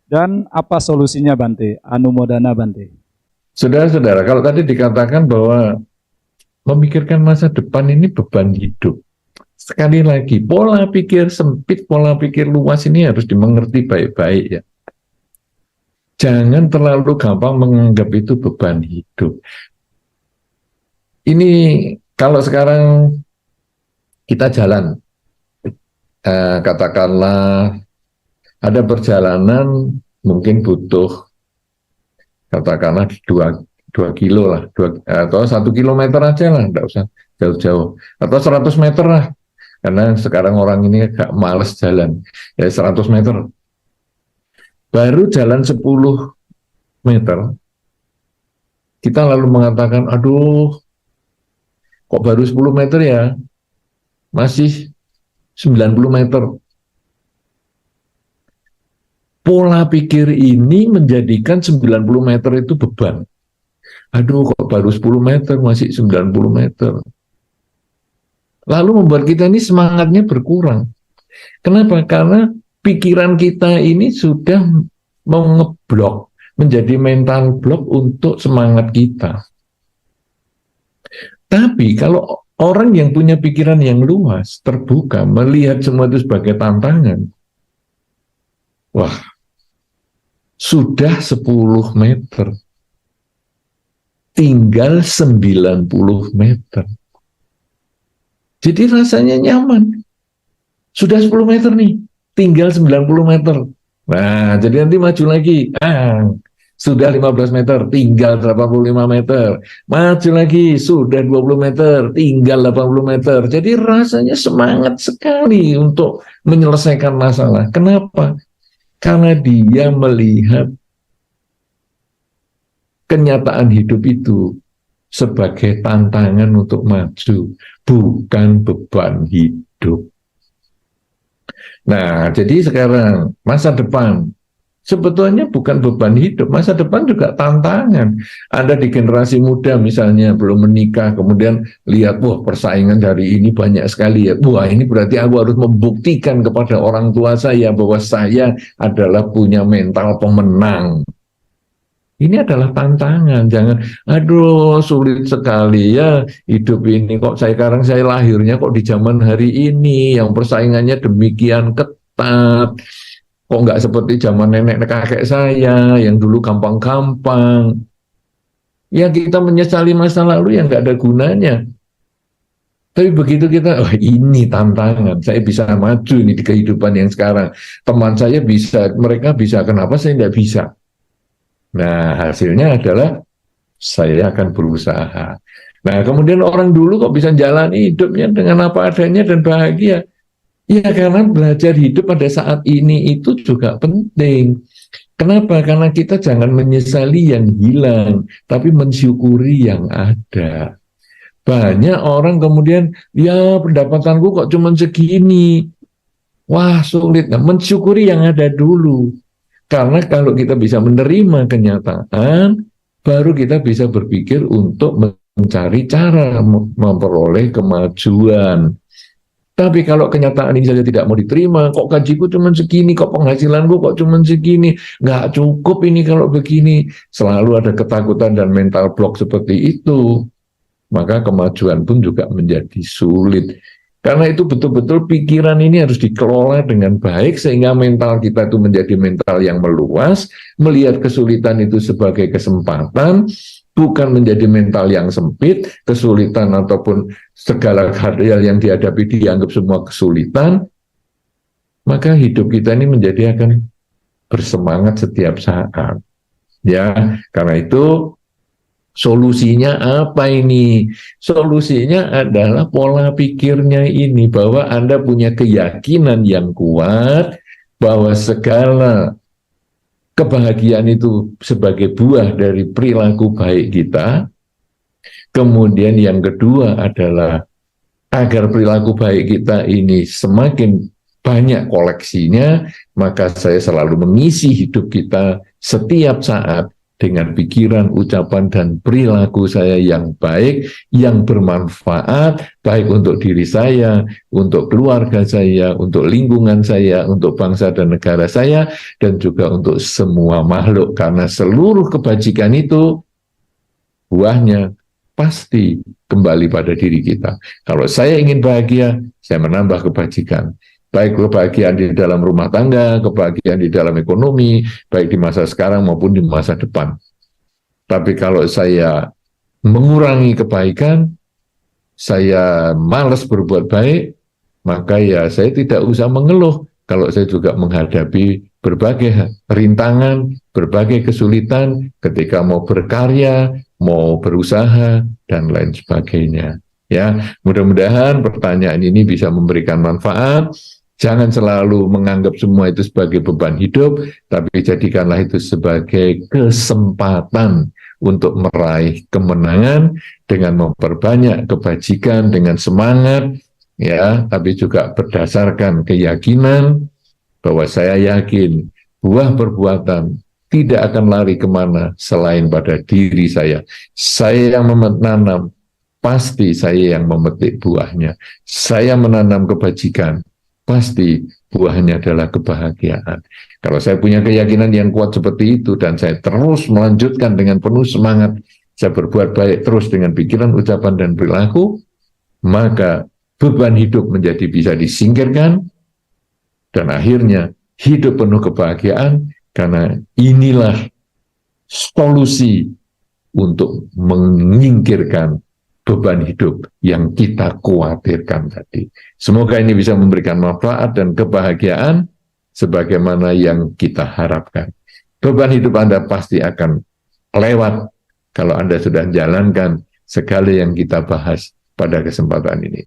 dan apa solusinya, Bante? Anumodana, Bante.
Saudara-saudara, kalau tadi dikatakan bahwa memikirkan masa depan ini beban hidup. Sekali lagi, pola pikir sempit, pola pikir luas ini harus dimengerti baik-baik ya. Jangan terlalu gampang menganggap itu beban hidup. Ini kalau sekarang kita jalan, katakanlah ada perjalanan mungkin butuh katakanlah 2 kilo lah, atau 1 kilometer aja lah, enggak usah jauh-jauh, atau 100 meter lah, karena sekarang orang ini agak males jalan, ya 100 meter. Baru jalan 10 meter, kita lalu mengatakan, aduh, kok baru 10 meter ya, masih 90 meter. Pola pikir ini menjadikan 90 meter itu beban. Aduh, kok baru 10 meter, masih 90 meter. Lalu membuat kita ini semangatnya berkurang. Kenapa? Karena pikiran kita ini sudah mengeblok, menjadi mental block untuk semangat kita. Tapi kalau orang yang punya pikiran yang luas, terbuka, melihat semua itu sebagai tantangan, wah, sudah 10 meter, tinggal 90 meter. Jadi rasanya nyaman. Sudah 10 meter nih, tinggal 90 meter. Nah, jadi nanti maju lagi. Sudah 15 meter, tinggal 85 meter. Maju lagi, sudah 20 meter, tinggal 80 meter. Jadi rasanya semangat sekali untuk menyelesaikan masalah. Kenapa? Karena dia melihat kenyataan hidup itu sebagai tantangan untuk maju, bukan beban hidup. Nah, jadi sekarang masa depan sebetulnya bukan beban hidup, masa depan juga tantangan. Ada di generasi muda misalnya belum menikah, kemudian lihat, wah persaingan dari ini banyak sekali ya. Wah ini berarti aku harus membuktikan kepada orang tua saya bahwa saya adalah punya mental pemenang. Ini adalah tantangan, jangan, aduh sulit sekali ya hidup ini, kok sekarang saya lahirnya kok di zaman hari ini, yang persaingannya demikian ketat, kok nggak seperti zaman nenek kakek saya, yang dulu gampang-gampang. Ya kita menyesali masa lalu yang nggak ada gunanya. Tapi begitu kita, oh ini tantangan, saya bisa maju nih di kehidupan yang sekarang. Teman saya bisa, mereka bisa, kenapa saya nggak bisa? Nah, hasilnya adalah saya akan berusaha. Nah, kemudian orang dulu kok bisa jalani hidupnya dengan apa adanya dan bahagia? Ya, karena belajar hidup pada saat ini itu juga penting. Kenapa? Karena kita jangan menyesali yang hilang, tapi mensyukuri yang ada. Banyak orang kemudian, ya pendapatanku kok cuma segini. Wah, sulit. Nah, mensyukuri yang ada dulu. Karena kalau kita bisa menerima kenyataan, baru kita bisa berpikir untuk mencari cara memperoleh kemajuan. Tapi kalau kenyataan ini saja tidak mau diterima, kok gajiku cuma segini, kok penghasilanku kok cuma segini, nggak cukup ini kalau begini. Selalu ada ketakutan dan mental block seperti itu. Maka kemajuan pun juga menjadi sulit. Karena itu betul-betul pikiran ini harus dikelola dengan baik sehingga mental kita itu menjadi mental yang meluas, melihat kesulitan itu sebagai kesempatan, bukan menjadi mental yang sempit, kesulitan ataupun segala hal yang dihadapi dianggap semua kesulitan, maka hidup kita ini menjadi akan bersemangat setiap saat. Ya, karena itu solusinya apa ini? Solusinya adalah pola pikirnya ini, bahwa Anda punya keyakinan yang kuat bahwa segala kebahagiaan itu sebagai buah dari perilaku baik kita. Kemudian yang kedua adalah agar perilaku baik kita ini semakin banyak koleksinya, maka saya selalu mengisi hidup kita setiap saat dengan pikiran, ucapan, dan perilaku saya yang baik, yang bermanfaat, baik untuk diri saya, untuk keluarga saya, untuk lingkungan saya, untuk bangsa dan negara saya, dan juga untuk semua makhluk. Karena seluruh kebajikan itu, buahnya pasti kembali pada diri kita. Kalau saya ingin bahagia, saya menambah kebajikan. Baik kebahagiaan di dalam rumah tangga, kebahagiaan di dalam ekonomi, baik di masa sekarang maupun di masa depan. Tapi kalau saya mengurangi kebaikan, saya malas berbuat baik, maka ya saya tidak usah mengeluh kalau saya juga menghadapi berbagai rintangan, berbagai kesulitan ketika mau berkarya, mau berusaha, dan lain sebagainya. Ya, mudah-mudahan pertanyaan ini bisa memberikan manfaat. Jangan selalu menganggap semua itu sebagai beban hidup, tapi jadikanlah itu sebagai kesempatan untuk meraih kemenangan dengan memperbanyak kebajikan, dengan semangat, ya, tapi juga berdasarkan keyakinan bahwa saya yakin buah perbuatan tidak akan lari kemana selain pada diri saya. Saya yang menanam, pasti saya yang memetik buahnya. Saya menanam kebajikan, pasti buahnya adalah kebahagiaan. Kalau saya punya keyakinan yang kuat seperti itu dan saya terus melanjutkan dengan penuh semangat, saya berbuat baik terus dengan pikiran, ucapan, dan perilaku, maka beban hidup menjadi bisa disingkirkan dan akhirnya hidup penuh kebahagiaan, karena inilah solusi untuk menyingkirkan beban hidup yang kita khawatirkan tadi. Semoga ini bisa memberikan manfaat dan kebahagiaan sebagaimana yang kita harapkan. Beban hidup Anda pasti akan lewat kalau Anda sudah menjalankan segala yang kita bahas pada kesempatan ini.